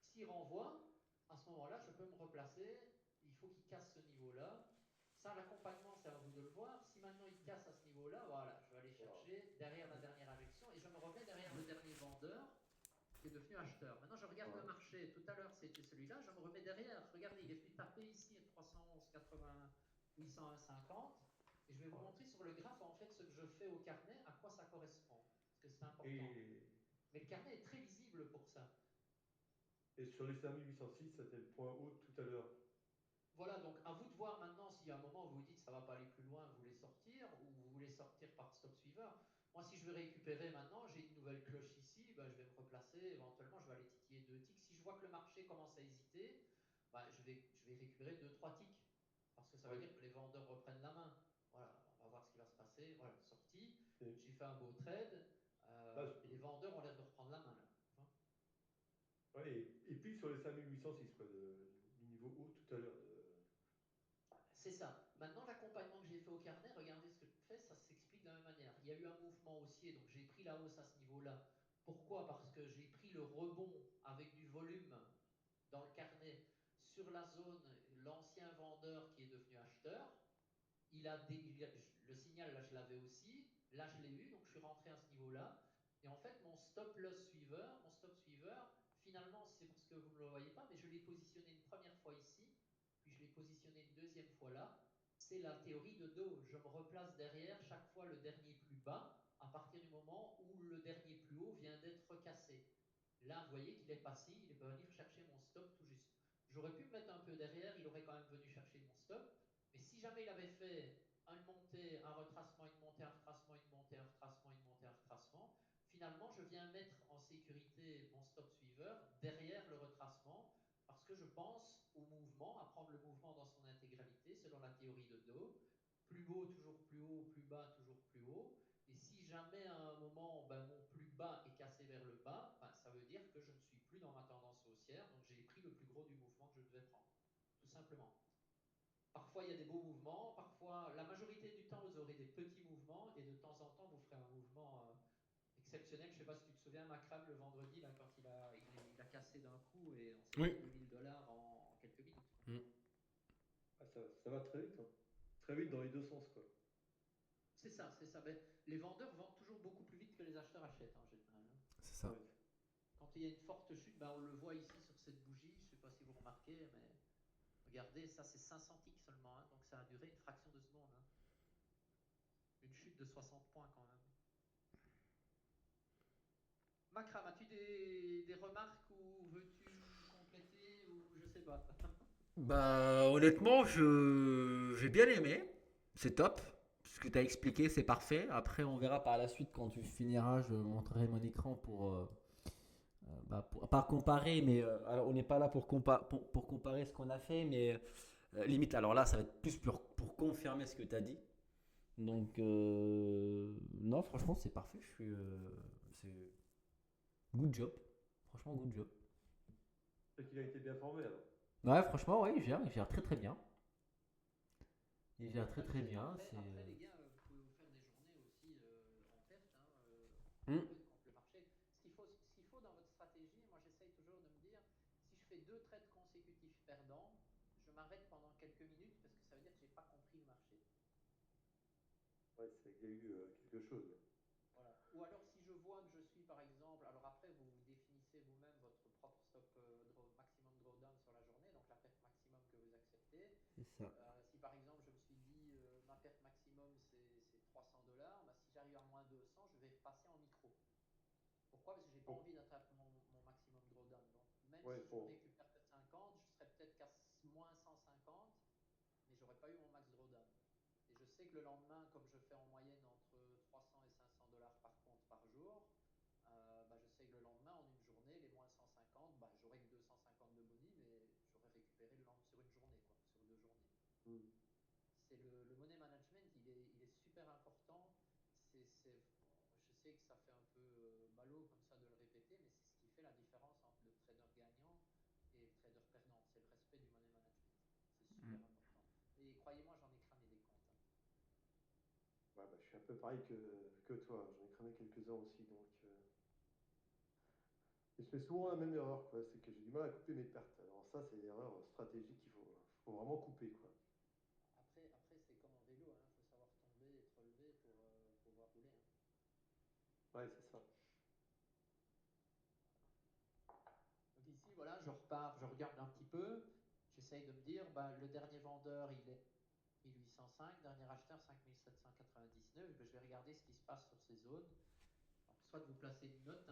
S'il renvoie, à ce moment-là, je peux me replacer. Il faut qu'il casse ce niveau-là. Ça, l'accompagnement, c'est à vous de le voir. Si maintenant il casse à ce niveau-là, voilà, je vais aller chercher derrière la dernière injection et je me remets derrière le dernier vendeur qui est devenu acheteur. Maintenant, je regarde le marché. Tout à l'heure, c'était celui-là. Je me remets derrière. Regardez, il est venu taper ici à 311,80, 801,50. Et je vais vous montrer sur le graphe, en fait, ce que je fais au carnet, à quoi ça correspond. Parce que c'est important. Mais le carnet est très visible pour ça. Et sur les 5806, c'était le point haut tout à l'heure. Voilà, donc à vous de voir maintenant si à un moment vous vous dites ça va pas aller plus loin, vous voulez sortir ou vous voulez sortir par stop suiveur. Moi, si je veux récupérer maintenant, j'ai une nouvelle cloche ici, ben, je vais me replacer, éventuellement je vais aller titiller 2 ticks. Si je vois que le marché commence à hésiter, ben, je vais récupérer 2-3 ticks parce que ça veut dire que les vendeurs reprennent la main. Voilà, on va voir ce qui va se passer. Voilà, sorti, j'ai fait un beau trade et les vendeurs ont l'air de reprendre la main là. Ouais, et puis sur les 5806, quoi, du niveau haut tout à l'heure. C'est ça. Maintenant, l'accompagnement que j'ai fait au carnet, regardez ce que je fais, ça s'explique de la même manière. Il y a eu un mouvement haussier, donc j'ai pris la hausse à ce niveau-là. Pourquoi? Parce que j'ai pris le rebond avec du volume dans le carnet sur la zone, l'ancien vendeur qui est devenu acheteur. Le signal, là, je l'avais aussi. Là, je l'ai eu, donc je suis rentré à ce niveau-là. Et en fait, mon stop suiveur, finalement, c'est parce que vous ne le voyez pas, mais je l'ai positionné une première fois ici, puis je l'ai positionné une deuxième fois là. C'est la théorie de dos. Je me replace derrière chaque fois le dernier plus bas à partir du moment où le dernier plus haut vient d'être cassé. Là, vous voyez qu'il est passé, il va venir chercher mon stop tout juste. J'aurais pu me mettre un peu derrière, il aurait quand même venu chercher mon stop. Mais si jamais il avait fait une montée, un retracement, une montée, un retracement, une montée, un retracement, une montée, un retracement, finalement, je viens mettre en sécurité mon stop suiveur derrière le retracement parce que je pense au mouvement, à prendre le mouvement dans son intégralité selon la théorie de dos. Plus haut, plus bas, toujours plus haut. Et si jamais à un moment, ben, mon plus bas est cassé vers le bas, ben, ça veut dire que je ne suis plus dans ma tendance haussière, donc j'ai pris le plus gros du mouvement que je devais prendre, tout simplement. Parfois, il y a des beaux mouvements, parfois, la majorité du temps, vous aurez des petits mouvements, et de temps en temps, vous ferez un mouvement exceptionnel. Je ne sais pas si tu te souviens, Macram, le vendredi, là, quand il a cassé d'un coup, et on s'est fait $2000 en quelques minutes. Ah, ça va très vite, hein. Très vite dans les deux sens, quoi. C'est ça, c'est ça. Ben, les vendeurs vendent toujours beaucoup plus vite que les acheteurs achètent en général. C'est ça. Ouais. Quand il y a une forte chute, ben, on le voit ici sur cette bougie, je ne sais pas si vous remarquez, mais regardez, ça c'est 500 ticks seulement, hein, donc ça a duré une fraction de seconde. Hein. Une chute de 60 points quand même. Makram, as-tu des remarques ou veux-tu compléter ou je sais pas. Bah, honnêtement, j'ai bien aimé. C'est top. Ce que tu as expliqué, c'est parfait. Après, on verra par la suite quand tu finiras. Je montrerai mon écran pas comparer, mais alors on n'est pas là pour comparer ce qu'on a fait, mais limite, alors là, ça va être plus pour confirmer ce que tu as dit. Donc, non, franchement, c'est parfait. C'est good job. Franchement, good job. C'est qu'il a été bien formé, alors. Ouais, franchement, ouais, il gère très très bien. Il gère très très bien. Après, les gars, vous pouvez vous faire des journées aussi en perte, hein, Hmm. contre le marché. Ce qu'il faut dans votre stratégie, moi j'essaye toujours de me dire, si je fais 2 trades consécutifs perdants, je m'arrête pendant quelques minutes parce que ça veut dire que j'ai pas compris le marché. Ouais, c'est qu'il y a eu quelque chose. Voilà. Ou alors si je vois que je suis par exemple, alors après vous définissez vous-même votre propre stop maximum drawdown sur la journée, donc la perte maximum que vous acceptez. C'est ça. Si par exemple je me suis dit ma perte maximum c'est $300, bah, si j'arrive à moins 200, je vais passer en micro. Pourquoi? Parce que j'ai pas envie d'atteindre mon maximum drawdown. Donc même Ouais, si je ne récupère que 50, je serais peut-être qu'à moins 150, mais j'aurais pas eu mon max drawdown. Et je sais que le lendemain, comme je fais en moyenne entre 300 et $500 par compte par jour, bah, je sais que le lendemain, en une journée, les moins 150, bah, j'aurais que 250 de boni, mais j'aurais récupéré le lendemain sur une journée, quoi, sur 2 journées. C'est le money management, il est super important. Je sais que ça fait un peu ballot comme ça de le répéter, mais c'est ce qui fait la différence entre le trader gagnant et le trader perdant. C'est le respect du money management. C'est super important. Et croyez-moi, j'en ai cramé des comptes. Hein. bah, bah, je suis un peu pareil que toi. J'en ai cramé quelques-uns aussi. Donc, et je fais souvent la même erreur, quoi. C'est que j'ai du mal à couper mes pertes. Alors ça, c'est l'erreur stratégique qu'il faut vraiment couper, quoi. Après c'est comme en vélo, il faut savoir tomber et te relever pour pouvoir rouler. Ouais, c'est ça. Donc ici, voilà, je repars, je regarde un petit peu, j'essaye de me dire, le dernier vendeur, il est 1805, dernier acheteur 5799, je vais regarder ce qui se passe sur ces zones. Alors, soit de vous placer une note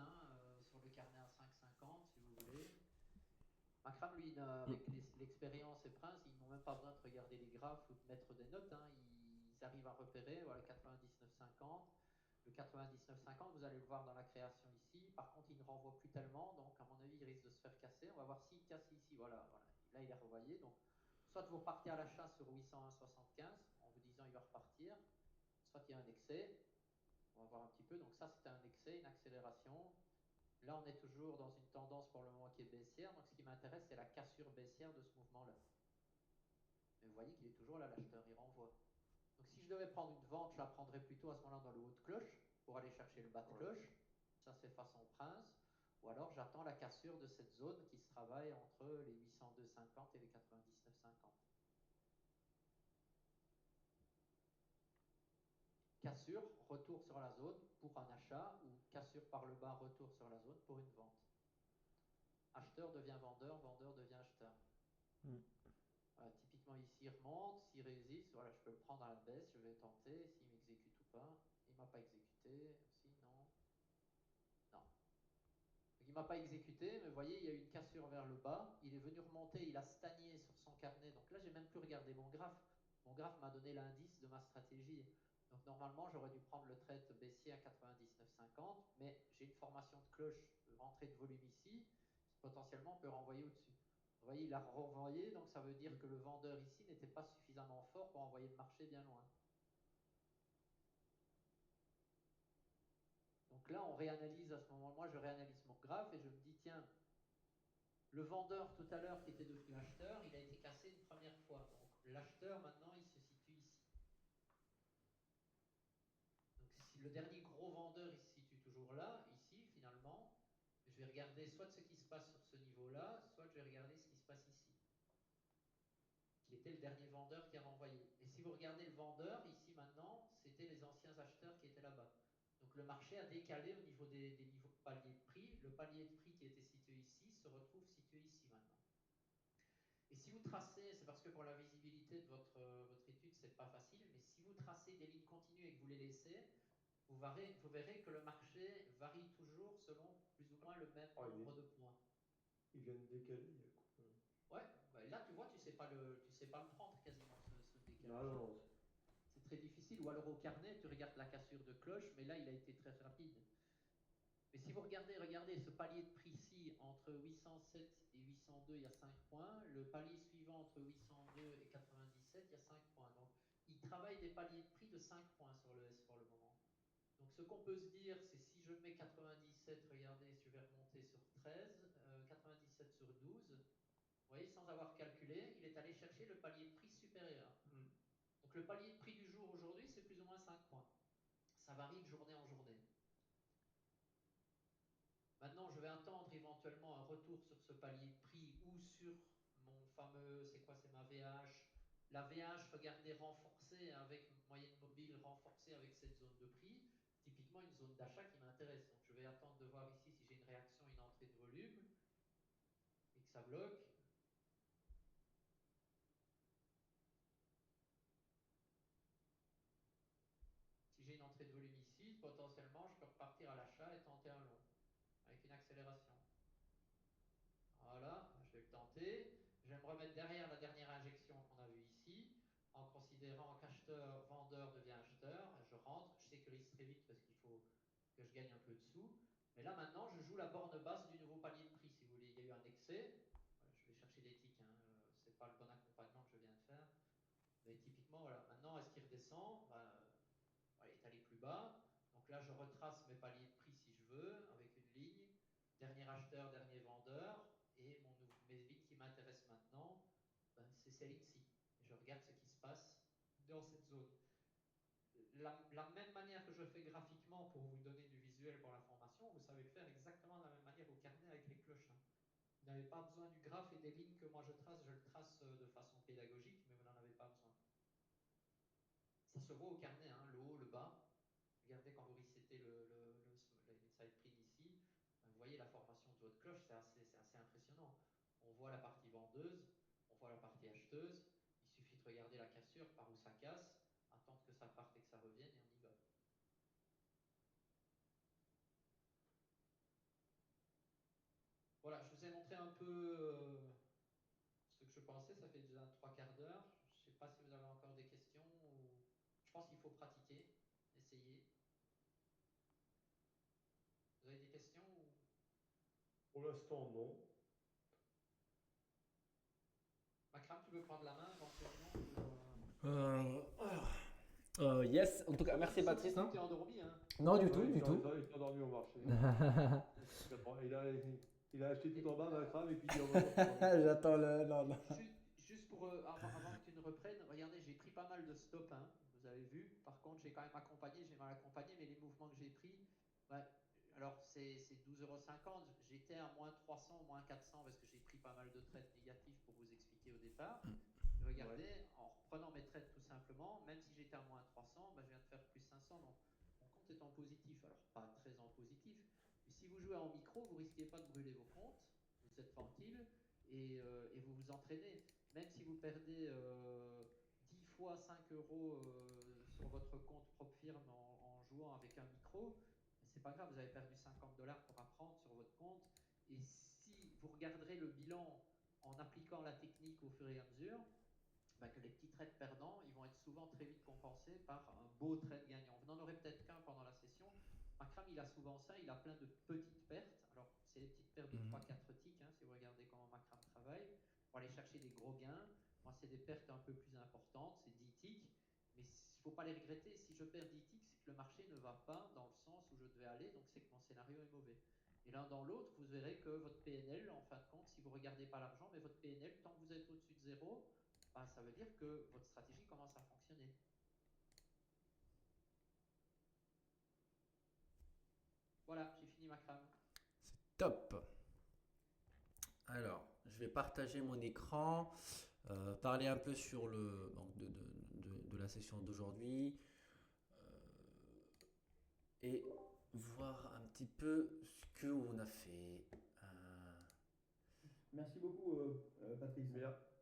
sur le carnet à 5,50 si vous voulez. Macram, lui, avec l'expérience et Prince, ils n'ont même pas besoin de regarder les graphes ou de mettre des notes. Ils arrivent à repérer, voilà, 99,50. Le 99,50, vous allez le voir dans la création ici. Par contre, il ne renvoie plus tellement, donc à mon avis, il risque de se faire casser. On va voir s'il casse ici. Voilà, voilà. Là, il est revoyé. Donc, soit vous repartez à l'achat sur 801,75 en vous disant il va repartir, soit il y a un excès. On va voir un petit peu. Donc ça, c'était un excès, une accélération. Là, on est toujours dans une tendance pour le moment qui est baissière. Donc ce qui m'intéresse, c'est la cassure baissière de ce mouvement-là. Mais vous voyez qu'il est toujours là, l'acheteur, il renvoie. Donc si je devais prendre une vente, je la prendrais plutôt à ce moment-là dans le haut de cloche pour aller chercher le bas de Ouais. cloche. Ça, c'est façon Prince. Ou alors j'attends la cassure de cette zone qui se travaille entre les 802,50 et les 99,50. Cassure, retour sur la zone pour un achat, ou cassure par le bas, retour sur la zone pour une vente. Acheteur devient vendeur, vendeur devient acheteur. Voilà, typiquement ici, il remonte, s'il résiste, voilà, je peux le prendre à la baisse, je vais tenter, s'il m'exécute ou pas. Il ne m'a pas exécuté, aussi, non. Non. Donc, il ne m'a pas exécuté, mais vous voyez, il y a eu une cassure vers le bas, il est venu remonter, il a stagné sur son carnet. Donc là, j'ai même plus regardé mon graphe. Mon graphe m'a donné l'indice de ma stratégie. Donc normalement, j'aurais dû prendre le trade baissier à 99,50, mais j'ai une formation de cloche, rentrée de volume ici, potentiellement on peut renvoyer au-dessus. Vous voyez, il a renvoyé, donc ça veut dire que le vendeur ici n'était pas suffisamment fort pour envoyer le marché bien loin. Donc là, on réanalyse à ce moment-là, moi je réanalyse mon graphe et je me dis, tiens, le vendeur tout à l'heure qui était devenu acheteur, il a été cassé une première fois. Donc l'acheteur maintenant, il se situe ici. Donc si le dernier gros vendeur, il se situe toujours là, ici finalement, je vais regarder soit ce qui se passe sur ce niveau-là, soit je vais regarder ce qui se passe ici, qui était le dernier vendeur qui a renvoyé. Et si vous regardez le vendeur, ici maintenant, c'était les anciens acheteurs qui étaient là-bas. Donc le marché a décalé au niveau des niveaux de palier de prix. Le palier de prix qui était situé ici se retrouve situé ici maintenant. Et si vous tracez, c'est parce que pour la visibilité de votre étude, c'est pas facile, mais si vous tracez des lignes continues et que vous les laissez, vous verrez que le marché varie toujours selon plus ou moins le même nombre de points. Il vient de décaler. Ouais, là tu vois, tu sais pas le prendre quasiment ce décalage. Non, non. C'est très difficile. Ou alors au carnet, tu regardes la cassure de cloche, mais là il a été très rapide. Mais si vous regardez ce palier de prix ici, entre 807 et 802, il y a 5 points. Le palier suivant, entre 802 et 97, il y a 5 points. Donc, il travaille des paliers de prix de 5 points sur le S pour le moment. Donc, ce qu'on peut se dire, c'est si je mets 97, regardez, je vais remonter sur 13, 97 sur 12, vous voyez, sans avoir calculé, il est allé chercher le palier de prix supérieur. Donc, le palier de prix du jour aujourd'hui, c'est plus ou moins 5 points. Ça varie de journée en journée. Maintenant, je vais attendre éventuellement un retour sur ce palier de prix ou sur mon fameux, c'est quoi, c'est ma VH. La VH, regardez, renforcée avec moyenne mobile, renforcée avec cette zone de prix. Typiquement une zone d'achat qui m'intéresse. Donc je vais attendre de voir ici si j'ai une réaction, une entrée de volume et que ça bloque. Si j'ai une entrée de volume ici, potentiellement je peux repartir à l'achat et tenter un long avec une accélération. Voilà, je vais le tenter. Je vais me remettre derrière la dernière injection qu'on a vue ici, en considérant qu'acheteur, vendeur devient acheteur. Je rentre, je sécurise très vite parce qu'il faut que je gagne un peu de sous. Mais là maintenant, je joue la borne basse du nouveau palier de prix, si vous voulez. Il y a eu un excès. Voilà, je vais chercher des tics, c'est pas le bon accompagnement que je viens de faire. Mais typiquement, voilà. Maintenant, est-ce qu'il redescend? Il est allé plus bas. Donc là, je retrace mes paliers de prix si je veux, avec une ligne. Dernier acheteur, dernier vendeur. Et mes bits qui m'intéressent maintenant, c'est celle-ci. Je regarde ce qui se passe dans cette zone. la même manière que je fais graphiquement pour vous donner du visuel pour la formation, vous savez le faire exactement de la même manière au carnet avec les cloches, hein. Vous n'avez pas besoin du graphe et des lignes que moi je le trace de façon pédagogique, mais vous n'en avez pas besoin. Ça se voit au carnet, hein, le haut, le bas. Regardez quand vous resettez l'inside print ici, vous voyez la formation de votre cloche, c'est assez impressionnant. On voit la partie vendeuse, on voit la partie acheteuse. Il suffit de regarder la cassure, par où ça casse, attendre que ça parte et que ça revienne, et on y va. Voilà, je vous ai montré un peu ce que je pensais, ça fait déjà 3/4 d'heure. Je ne sais pas si vous avez encore des questions. Je pense qu'il faut pratiquer, essayer. Vous avez des questions Pour l'instant, non. Makram, tu veux prendre la main éventuellement Yes, en tout cas, merci Patrice. Tu t'es endormi, hein. Non, du Ouais, tout, du tout. Il est endormi au marché. Il a acheté tout en bas, Macram, et puis il est endormi. J'attends le. Non, non. Juste pour avant que tu ne reprennes, regardez, j'ai pris pas mal de stops, hein, vous avez vu. Par contre, j'ai quand même accompagné, j'ai mal accompagné, mais les mouvements que j'ai pris, ouais, alors c'est 12,50 €. J'étais à moins 300, moins 400 parce que j'ai pris pas mal de trades négatifs pour vous expliquer au départ. Regardez, ouais, en reprenant mes trades tout simplement, même si j'étais à moins 300, bah, je viens de faire plus 500, donc mon compte est en positif. Alors pas très en positif, mais si vous jouez en micro, vous risquez pas de brûler vos comptes, vous êtes tranquille et vous vous entraînez. Même si vous perdez 10 fois 5 € sur votre compte propre firme en jouant avec un micro, c'est pas grave, vous avez perdu 50 $ pour apprendre sur votre compte. Et si vous regarderez le bilan en appliquant la technique au fur et à mesure, bah, que les petits trades perdants, ils vont être souvent très vite compensés par un beau trade gagnant. Vous n'en aurez peut-être qu'un pendant la session. Makram, il a souvent ça, il a plein de petites pertes. Alors, c'est les petites pertes de 3-4 ticks, hein, si vous regardez comment Makram travaille, pour aller chercher des gros gains. Moi, c'est des pertes un peu plus importantes, c'est 10 ticks. Mais il ne faut pas les regretter. Si je perds 10 ticks, c'est que le marché ne va pas dans le sens où je devais aller, donc c'est que mon scénario est mauvais. Et l'un dans l'autre, vous verrez que votre PNL, en fin de compte, si vous ne regardez pas l'argent, mais votre PNL, tant que vous êtes au-dessus de zéro, bah, ça veut dire que votre stratégie commence à fonctionner. Voilà, j'ai fini ma crame. C'est top. Alors, je vais partager mon écran, parler un peu sur le donc de la session d'aujourd'hui et voir un petit peu ce qu'on a fait. Merci beaucoup, Patrice.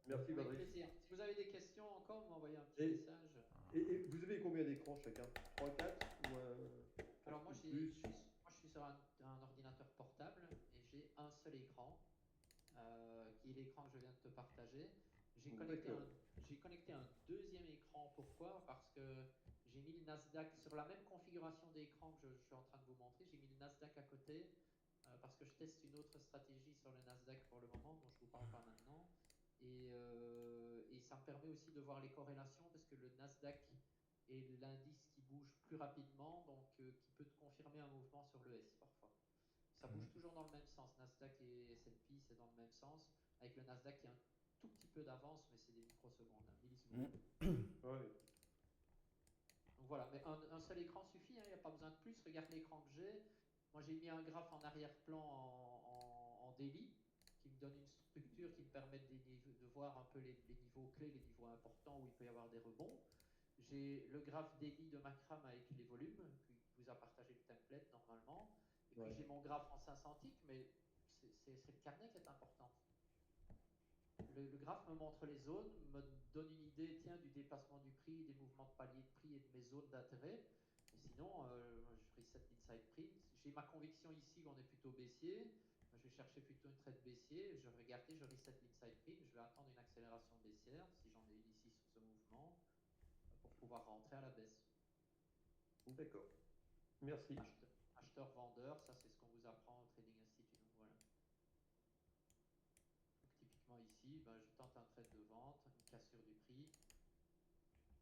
Merci, Avec Patrice. plaisir. Si vous avez des questions encore, vous m'envoyez un petit message. Et vous avez combien d'écrans chacun? 3, 4 Alors moi, je suis sur un ordinateur portable et j'ai un seul écran, qui est l'écran que je viens de te partager. J'ai connecté un deuxième écran. Pourquoi? Parce que j'ai mis le Nasdaq sur la même configuration d'écran que je suis en train de vous montrer. J'ai mis le Nasdaq à côté parce que je teste une autre stratégie sur le Nasdaq pour le moment, dont je ne vous parle pas maintenant. Et ça me permet aussi de voir les corrélations parce que le Nasdaq est l'indice qui bouge plus rapidement, donc qui peut te confirmer un mouvement sur le S parfois. Ça bouge toujours dans le même sens. Nasdaq et S&P, c'est dans le même sens. Avec le Nasdaq, il y a un tout petit peu d'avance, mais c'est des microsecondes, millisecondes. Ouais. Donc voilà, mais un seul écran suffit, il n'y a pas besoin de plus. Regarde l'écran que j'ai. Moi, j'ai mis un graphe en arrière-plan en daily, qui me donne une structure qui me permet de voir un peu les niveaux clés, les niveaux importants où il peut y avoir des rebonds. J'ai le graphe daily de Makram avec les volumes, qui vous a partagé le template normalement. Et puis j'ai mon graphe en 500 ticks, mais c'est le carnet qui est important. Le graphe me montre les zones, me donne une idée, tiens, du déplacement du prix, des mouvements de palier de prix et de mes zones d'intérêt. Et sinon, je reset l'inside print. J'ai ma conviction ici qu'on est plutôt baissier. Je vais chercher plutôt une trade baissier. Je vais regarder, je reset l'inside print. Je vais attendre une accélération baissière, si j'en ai une ici sur ce mouvement, pour pouvoir rentrer à la baisse. D'accord. Merci. Acheteur-vendeur, ça c'est ce qu'on vous apprend au Trading Institute. Donc voilà. Donc, typiquement ici, ben, je tente un trade de vente, une cassure du prix.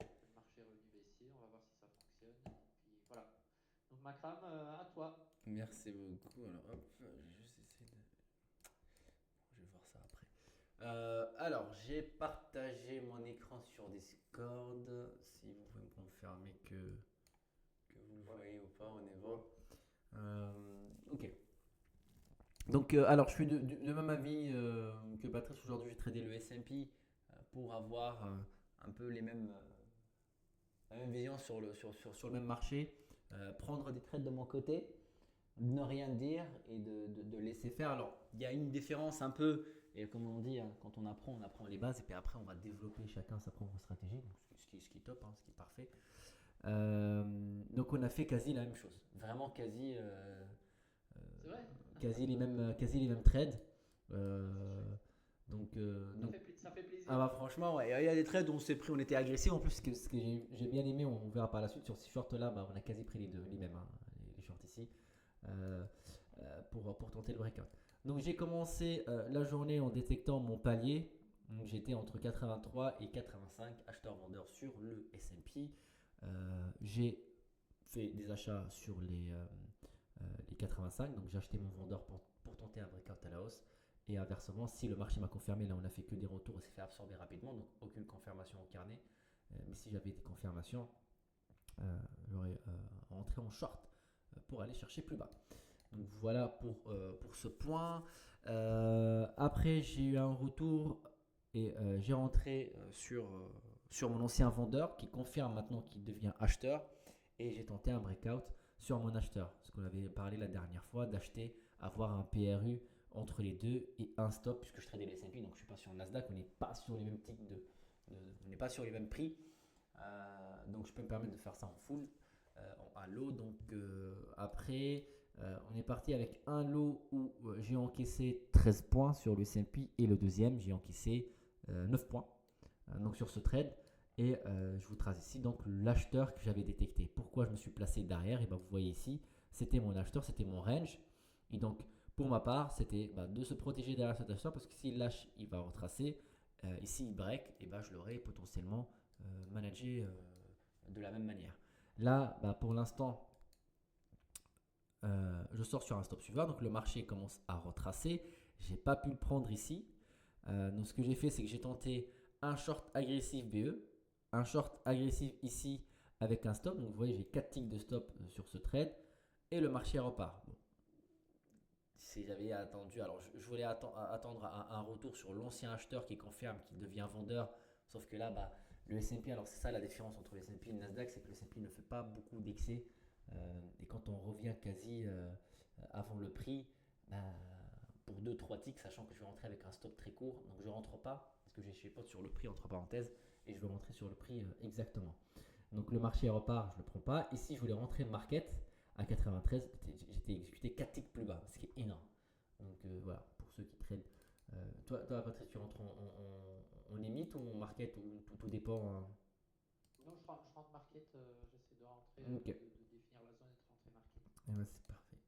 Le marché est revenu baissier, on va voir si ça fonctionne. Et puis voilà. Donc Makram, à toi. Merci beaucoup. Alors hop, je vais juste essayer de. Je vais voir ça après. Alors, j'ai partagé mon écran sur Discord. Si vous pouvez me confirmer que vous le voyez ou pas, on est bon. Ok. Donc, alors, je suis de même avis que Patrice. Aujourd'hui, j'ai tradé le S&P pour avoir un peu la même vision sur le même marché. Prendre des trades de mon côté, ne rien dire et de laisser faire. Alors, il y a une différence un peu, et comme on dit, hein, quand on apprend les bases, et puis après, on va développer chacun sa propre stratégie, donc ce qui est top, hein, ce qui est parfait. Donc, on a fait quasi la même chose. Vraiment C'est vrai. quasi les mêmes trades. Donc, Ça fait plaisir. ah bah franchement, ouais, il y a des trades où on s'est pris, on était agressif. En plus, ce que j'ai bien aimé, on verra par la suite sur ces shorts là, bah, on a quasi pris les mêmes, hein, les shorts ici, pour tenter le breakout. Donc j'ai commencé la journée en détectant mon palier. Donc, j'étais entre 83 et 85 acheteurs-vendeurs sur le S&P. J'ai fait des achats sur les 85, donc j'ai acheté mon vendeur pour tenter un breakout à la hausse. Et inversement, si le marché m'a confirmé, là on a fait que des retours et s'est fait absorber rapidement, donc aucune confirmation au carnet. Mais si j'avais des confirmations, j'aurais rentré en short pour aller chercher plus bas. Donc voilà pour ce point. Après, j'ai eu un retour et j'ai rentré sur mon ancien vendeur qui confirme maintenant qu'il devient acheteur. Et j'ai tenté un breakout sur mon acheteur. Ce qu'on avait parlé la dernière fois, d'acheter, avoir un PRU entre les deux et un stop, puisque je tradais les S&P, donc je suis pas sur le Nasdaq, on n'est pas sur les mêmes tics on n'est pas sur les mêmes prix, donc je peux me permettre de faire ça en full, en lot. Donc après, on est parti avec un lot où j'ai encaissé 13 points sur le S&P et le deuxième j'ai encaissé 9 points, donc sur ce trade. Et je vous trace ici donc l'acheteur que j'avais détecté. Pourquoi je me suis placé derrière? Et ben vous voyez ici, c'était mon acheteur, c'était mon range. Et donc pour ma part, c'était de se protéger derrière cet acheteur parce que s'il lâche, il va retracer. Ici, il break, et je l'aurais potentiellement managé de la même manière. Là, pour l'instant, je sors sur un stop suivant. Donc le marché commence à retracer. J'ai pas pu le prendre ici. Donc ce que j'ai fait, c'est que j'ai tenté un short agressif BE, un short agressif ici avec un stop. Donc vous voyez, j'ai 4 ticks de stop sur ce trade et le marché repart. Bon. Si j'avais attendu, alors je voulais attendre un retour sur l'ancien acheteur qui confirme qu'il devient vendeur, sauf que là, le S&P, alors c'est ça la différence entre le S&P et le Nasdaq, c'est que le S&P ne fait pas beaucoup d'excès, et quand on revient quasi avant le prix, pour 2-3 ticks, sachant que je vais rentrer avec un stop très court, donc je ne rentre pas, parce que j'ai chez pote sur le prix entre parenthèses, et je veux rentrer sur le prix exactement. Donc le marché repart, je ne le prends pas. Ici, je voulais rentrer market à 93, j'étais exécuté 4 ticks plus bas, ce qui est énorme. Donc voilà, pour ceux qui tradent. Toi, Patrice, tu rentres en limite ou en market, ou tout dépend, hein. Non, je rentre market, j'essaie de rentrer, Ok. de définir la zone et de rentrer market. Ouais, c'est parfait.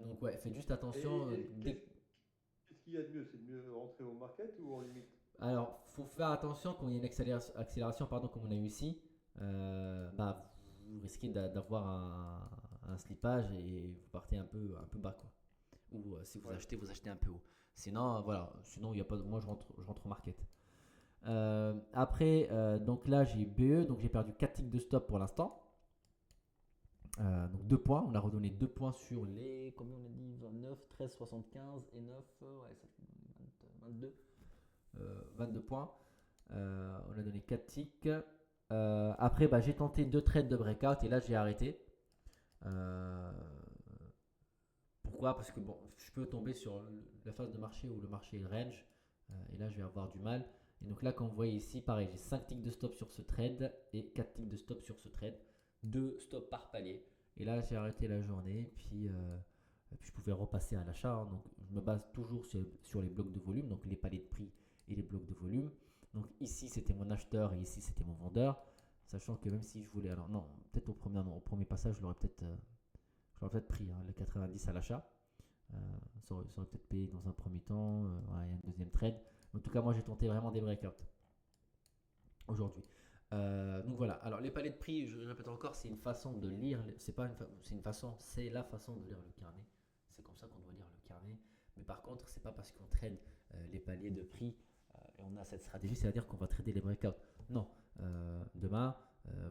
Donc ouais, faites juste attention. Qu'est-ce qu'il y a de mieux? C'est de mieux rentrer au market ou en limite? Alors, faut faire attention quand il y a une accélération comme on a eu ici. Vous risquez d'avoir un slippage et vous partez un peu bas, quoi. Ou si vous achetez, vous achetez un peu haut. Sinon, voilà. Sinon, il y a pas. Moi, je rentre au market. Après, donc là, j'ai BE, donc j'ai perdu 4 ticks de stop pour l'instant. Donc 2 points. On a redonné 2 points sur les. Combien on a dit? 29, 13, 75 et 9. Ouais, ça fait 22. 22 points. On a donné 4 ticks. Après, j'ai tenté 2 trades de breakout et là, j'ai arrêté. Pourquoi? Parce que je peux tomber sur la phase de marché où le marché est range. Et là, je vais avoir du mal. Et donc là, comme vous voyez ici, pareil, j'ai 5 ticks de stop sur ce trade et 4 ticks de stop sur ce trade. 2 stops par palier. Et là, j'ai arrêté la journée. Puis je pouvais repasser à l'achat. Hein. Donc, je me base toujours sur les blocs de volume, donc les paliers de prix et les blocs de volume. Donc ici, c'était mon acheteur et ici, c'était mon vendeur. Sachant que même si je voulais... Alors non, peut-être au premier passage, je l'aurais peut-être pris, hein, le 90 à l'achat. Ça aurait peut-être payé dans un premier temps. Il y a un deuxième trade. En tout cas, moi, j'ai tenté vraiment des breakouts aujourd'hui. Donc voilà. Alors les paliers de prix, je répète encore, c'est une façon de lire. C'est la façon de lire le carnet. C'est comme ça qu'on doit lire le carnet. Mais par contre, c'est pas parce qu'on trade les paliers de prix et on a cette stratégie, c'est-à-dire qu'on va trader les breakouts. Non. Demain,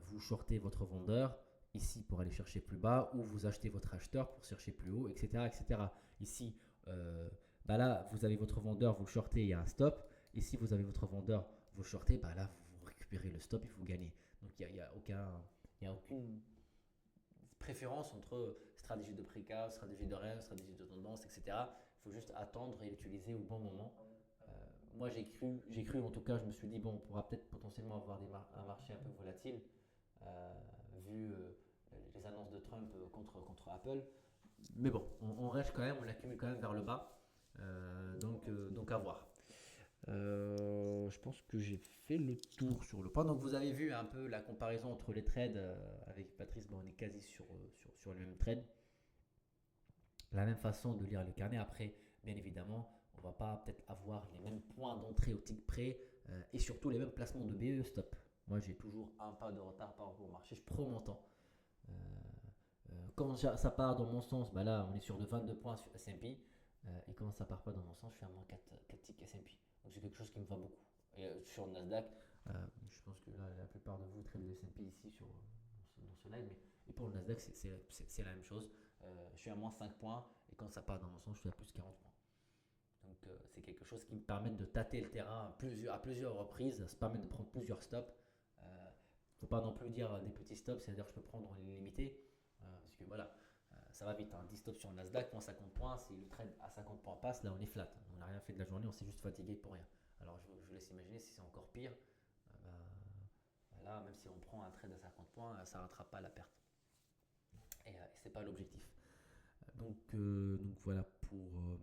vous shortez votre vendeur ici pour aller chercher plus bas, ou vous achetez votre acheteur pour chercher plus haut, etc. etc. Ici, là, vous avez votre vendeur, vous le shortez, il y a un stop. Ici, vous avez votre vendeur, vous le shortez, là, vous récupérez le stop et vous gagnez. Donc, il n'y a aucune préférence entre stratégie de breakout, stratégie de range, stratégie de tendance, etc. Il faut juste attendre et l'utiliser au bon moment. Moi, j'ai cru, en tout cas, je me suis dit, bon, on pourra peut-être potentiellement avoir un marché un peu volatile, vu les annonces de Trump contre Apple. Mais bon, on reste quand même, on l'accumule quand même vers le bas. Donc à voir. Je pense que j'ai fait le tour sur le point. Donc vous avez vu un peu la comparaison entre les trades avec Patrice. On est quasi sur le même trade. La même façon de lire le carnet. Après, bien évidemment, on va pas peut-être avoir les mêmes points d'entrée au tick près et surtout les mêmes placements de BE stop. Moi, j'ai toujours un pas de retard par rapport au marché. Je prends mon temps. Quand ça part dans mon sens, là, on est sur de 22 points sur S&P. Et quand ça part pas dans mon sens, je suis à moins 4 ticks S&P. Donc c'est quelque chose qui me va beaucoup. Et sur le Nasdaq, je pense que là, la plupart de vous tradent le S&P ici dans ce live. Et pour le Nasdaq, c'est la même chose. Je suis à moins 5 points et quand ça part dans mon sens, je suis à plus 40 points. Donc c'est quelque chose qui me permet de tâter le terrain à plusieurs reprises. Ça permet de prendre plusieurs stops. Il ne faut pas non plus dire des petits stops, c'est-à-dire que je peux prendre les limités. Parce que voilà, ça va vite. 10 stops sur le Nasdaq, moins 50 points. Si le trade à 50 points passe, là on est flat. On n'a rien fait de la journée, on s'est juste fatigué pour rien. Alors je vous laisse imaginer si c'est encore pire. Là, même si on prend un trade à 50 points, ça ne rattrape pas la perte. Et ce n'est pas l'objectif. Donc voilà pour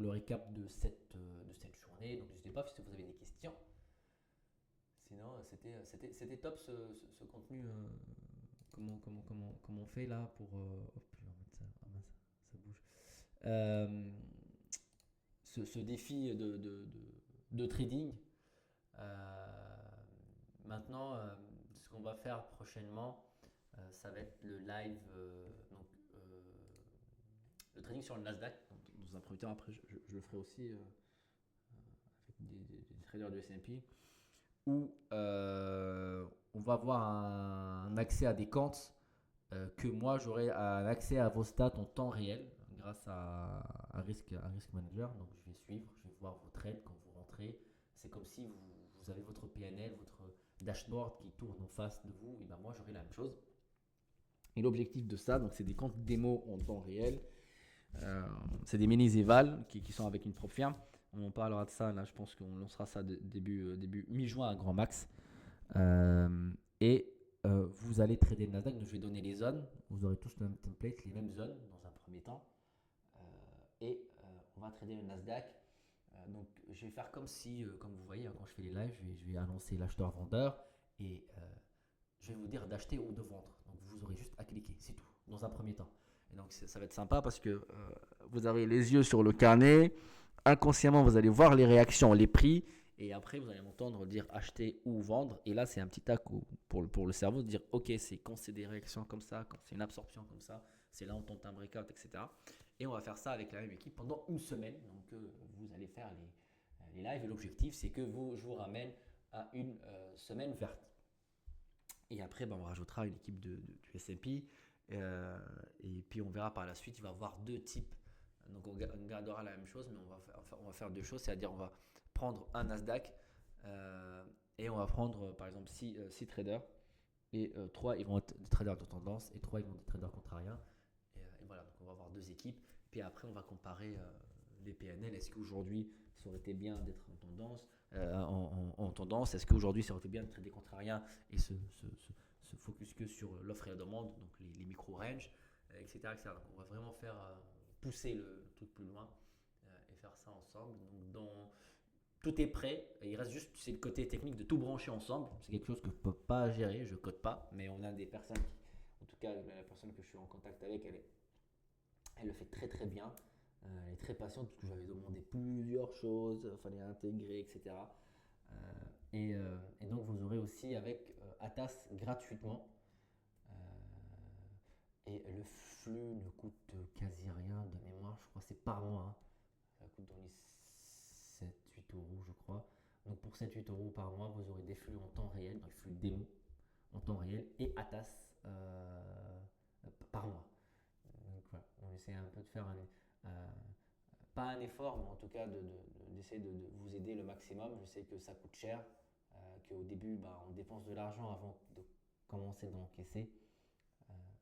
le récap de cette journée. Donc n'hésitez pas si vous avez des questions. Sinon, c'était top ce contenu. Comment on fait là pour. Hop, je vais remettre ça. Ah mince, ça bouge. Ce défi de trading. Maintenant, ce qu'on va faire prochainement, ça va être le live. Le trading sur le Nasdaq. Dans un premier temps, après, je le ferai aussi avec des traders du S&P. Où on va avoir un accès à des comptes que moi j'aurai un accès à vos stats en temps réel grâce à un risk manager. Donc je vais suivre, je vais voir vos trades quand vous rentrez. C'est comme si vous avez votre PNL, votre dashboard qui tourne en face de vous. Et ben moi j'aurai la même chose. Et l'objectif de ça, donc c'est des comptes démo en temps réel. C'est des mini eval qui sont avec une propre firme. On en parlera de ça, là je pense qu'on lancera ça début mi-juin à grand max. Vous allez trader le Nasdaq, donc je vais donner les zones. Vous aurez tous le même template, les mêmes zones dans un premier temps. On va trader le Nasdaq. Donc je vais faire comme si, comme vous voyez, quand je fais les lives, je vais annoncer l'acheteur-vendeur et je vais vous dire d'acheter ou de vendre. Donc vous aurez juste à cliquer, c'est tout, dans un premier temps. Et donc ça va être sympa parce que vous avez les yeux sur le carnet. Inconsciemment, vous allez voir les réactions, les prix. Et après, vous allez m'entendre dire acheter ou vendre. Et là, c'est un petit tac pour le cerveau de dire ok, c'est quand c'est des réactions comme ça, quand c'est une absorption comme ça, c'est là où on tente un breakout, etc. Et on va faire ça avec la même équipe pendant une semaine. Donc, vous allez faire les lives. Et l'objectif, c'est que je vous ramène à une semaine verte. Et après, on rajoutera une équipe du S&P. Et puis, on verra par la suite, il va y avoir deux types. Donc on gardera la même chose, mais on va faire deux choses, c'est-à-dire on va prendre un Nasdaq et on va prendre par exemple 6 traders et 3 ils vont être des traders de tendance et 3 ils vont être des traders contrariens. Et voilà, donc on va avoir deux équipes. Puis après on va comparer les PNL. Est-ce qu'aujourd'hui ça aurait été bien d'être en tendance en tendance? Est-ce qu'aujourd'hui ça aurait été bien de trader contrariens et se focus que sur l'offre et la demande, donc les micro-ranges, etc., etc. Donc on va vraiment faire pousser le truc plus loin et faire ça ensemble. Donc tout est prêt, il reste juste c'est le côté technique de tout brancher ensemble. C'est quelque chose que je ne peux pas gérer, je ne code pas, mais on a des personnes en tout cas la personne que je suis en contact avec, elle le fait très très bien. Elle est très patiente parce que j'avais demandé plusieurs choses, il fallait intégrer, etc. Et donc vous aurez aussi avec Atas gratuitement. Et le flux ne coûte quasi rien de mémoire, je crois que c'est par mois. Hein. Ça coûte dans les 7-8 euros, je crois. Donc pour 7-8 euros par mois, vous aurez des flux en temps réel, des flux démo en temps réel et Atas par mois. Donc voilà, on essaie un peu de faire pas un effort, mais en tout cas d'essayer de vous aider le maximum. Je sais que ça coûte cher, qu'au début, on dépense de l'argent avant de commencer d'encaisser.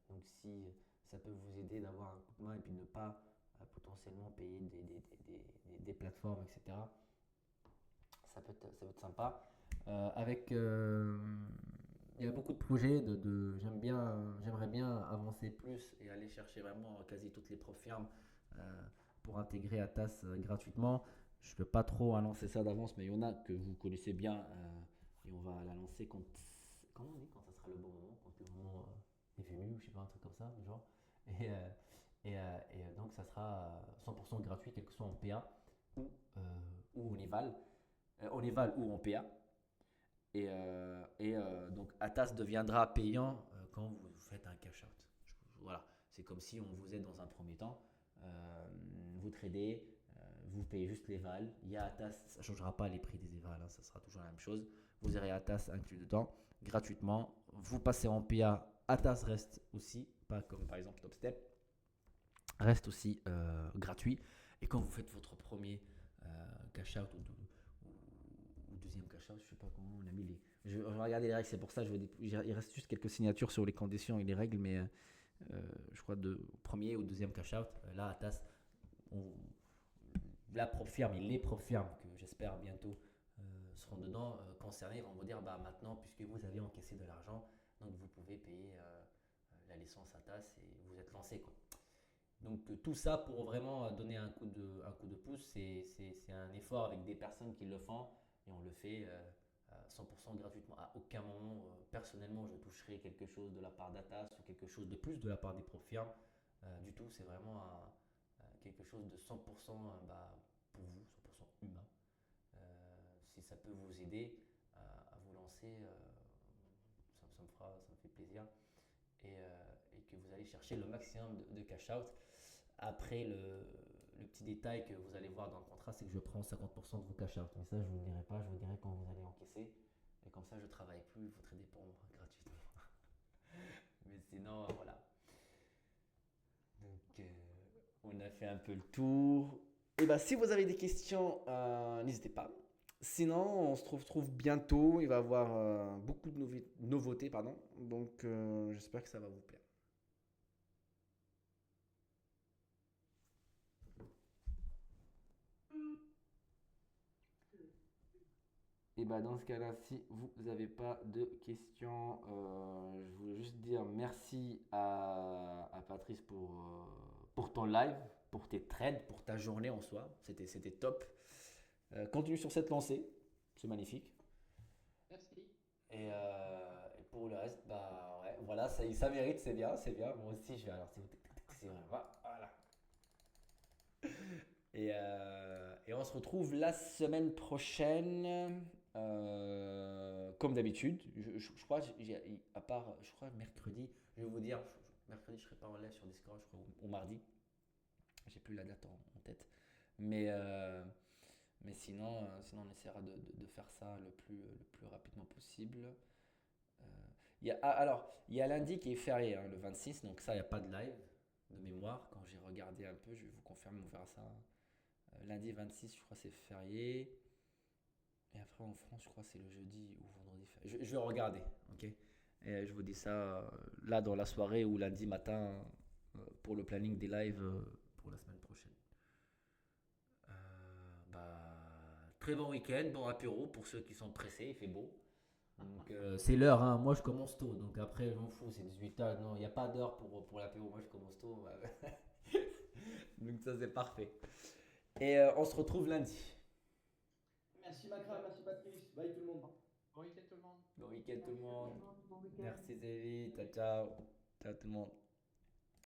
Donc si ça peut vous aider d'avoir un coup de main et puis ne pas potentiellement payer des plateformes, etc., ça peut être sympa. Il y a beaucoup de projets, j'aimerais bien avancer plus et aller chercher vraiment quasi toutes les firmes pour intégrer Atas gratuitement. Je ne peux pas trop annoncer ça d'avance, mais il y en a que vous connaissez bien et on va la lancer comment on dit, quand ça sera le bon moment, quand le moment est venu, ou je sais pas, un truc comme ça, genre. Et, euh, donc ça sera 100% gratuit, quel que soit en PA ou en éval ou en PA. Donc Atas deviendra payant quand vous faites un cash out. Voilà, c'est comme si on vous aide dans un premier temps, vous tradez, vous payez juste les vals. Il y a Atas, ça ne changera pas les prix des évals, hein, ça sera toujours la même chose. Vous aurez Atas inclus dedans gratuitement. Vous passez en PA, Atas reste aussi, pas comme par exemple TopStep, reste aussi gratuit. Et quand vous faites votre premier cash out ou deuxième cash out, je sais pas comment on a mis les. Je vais regarder les règles, c'est pour ça. Il reste juste quelques signatures sur les conditions et les règles, mais je crois de premier ou deuxième cash out. Là, Atas, la propre firme et les propres firmes que j'espère bientôt seront dedans concernés vont vous dire maintenant, puisque vous avez encaissé de l'argent, donc vous pouvez payer la licence Atas et vous êtes lancé, quoi. Donc tout ça pour vraiment donner un coup de pouce, c'est un effort avec des personnes qui le font et on le fait 100% gratuitement. À aucun moment, personnellement, je toucherai quelque chose de la part d'Atas ou quelque chose de plus de la part des propres firmes. Du tout, c'est vraiment quelque chose de 100% pour vous, 100% humain. Si ça peut vous aider à vous lancer, ça me fait plaisir. Et que vous allez chercher le maximum de cash out. Après, le petit détail que vous allez voir dans le contrat, c'est que je prends 50% de vos cash out. Mais ça, je ne vous le dirai pas, je vous dirai quand vous allez encaisser. Et comme ça, je ne travaille plus, vous tradez pour moi gratuitement. Mais sinon, voilà. Donc, on a fait un peu le tour. Et si vous avez des questions, n'hésitez pas. Sinon, on se retrouve bientôt. Il va y avoir beaucoup de nouveautés, pardon. Donc, j'espère que ça va vous plaire. Et dans ce cas-là, si vous n'avez pas de questions, je voulais juste dire merci à Patrice pour ton live, pour tes trades, pour ta journée en soi. C'était top. Continue sur cette lancée, c'est magnifique. Merci. Et pour le reste, ouais, voilà, ça mérite, c'est bien, c'est bien. Moi aussi, je vais alors, c'est vrai, voilà. Et on se retrouve la semaine prochaine, comme d'habitude. Je crois, à part, je crois mercredi, je vais vous dire, mercredi, je serai pas en live sur Discord, je crois, au mardi. J'ai plus la date en tête. Mais sinon, on essaiera de faire ça le plus rapidement possible. Il y a lundi qui est férié, hein, le 26, donc ça, il n'y a pas de live de mémoire. Quand j'ai regardé un peu, je vais vous confirmer, on verra ça. Lundi 26, je crois c'est férié. Et après en France, je crois c'est le jeudi ou vendredi férié. Je vais regarder, ok. Et je vous dis ça là dans la soirée ou lundi matin pour le planning des lives pour la semaine prochaine. Très bon week-end, bon apéro pour ceux qui sont pressés, il fait beau. Donc c'est l'heure, hein. Moi je commence tôt, donc après je m'en fous, c'est 18h, non, il n'y a pas d'heure pour l'apéro, moi je commence tôt. Donc ça c'est parfait. Et on se retrouve lundi. Merci Macra, merci Patrice. Bye tout le monde. Bon week-end tout le monde. Bon week-end tout le monde. Merci Zévi, ciao ciao. Ciao tout le monde.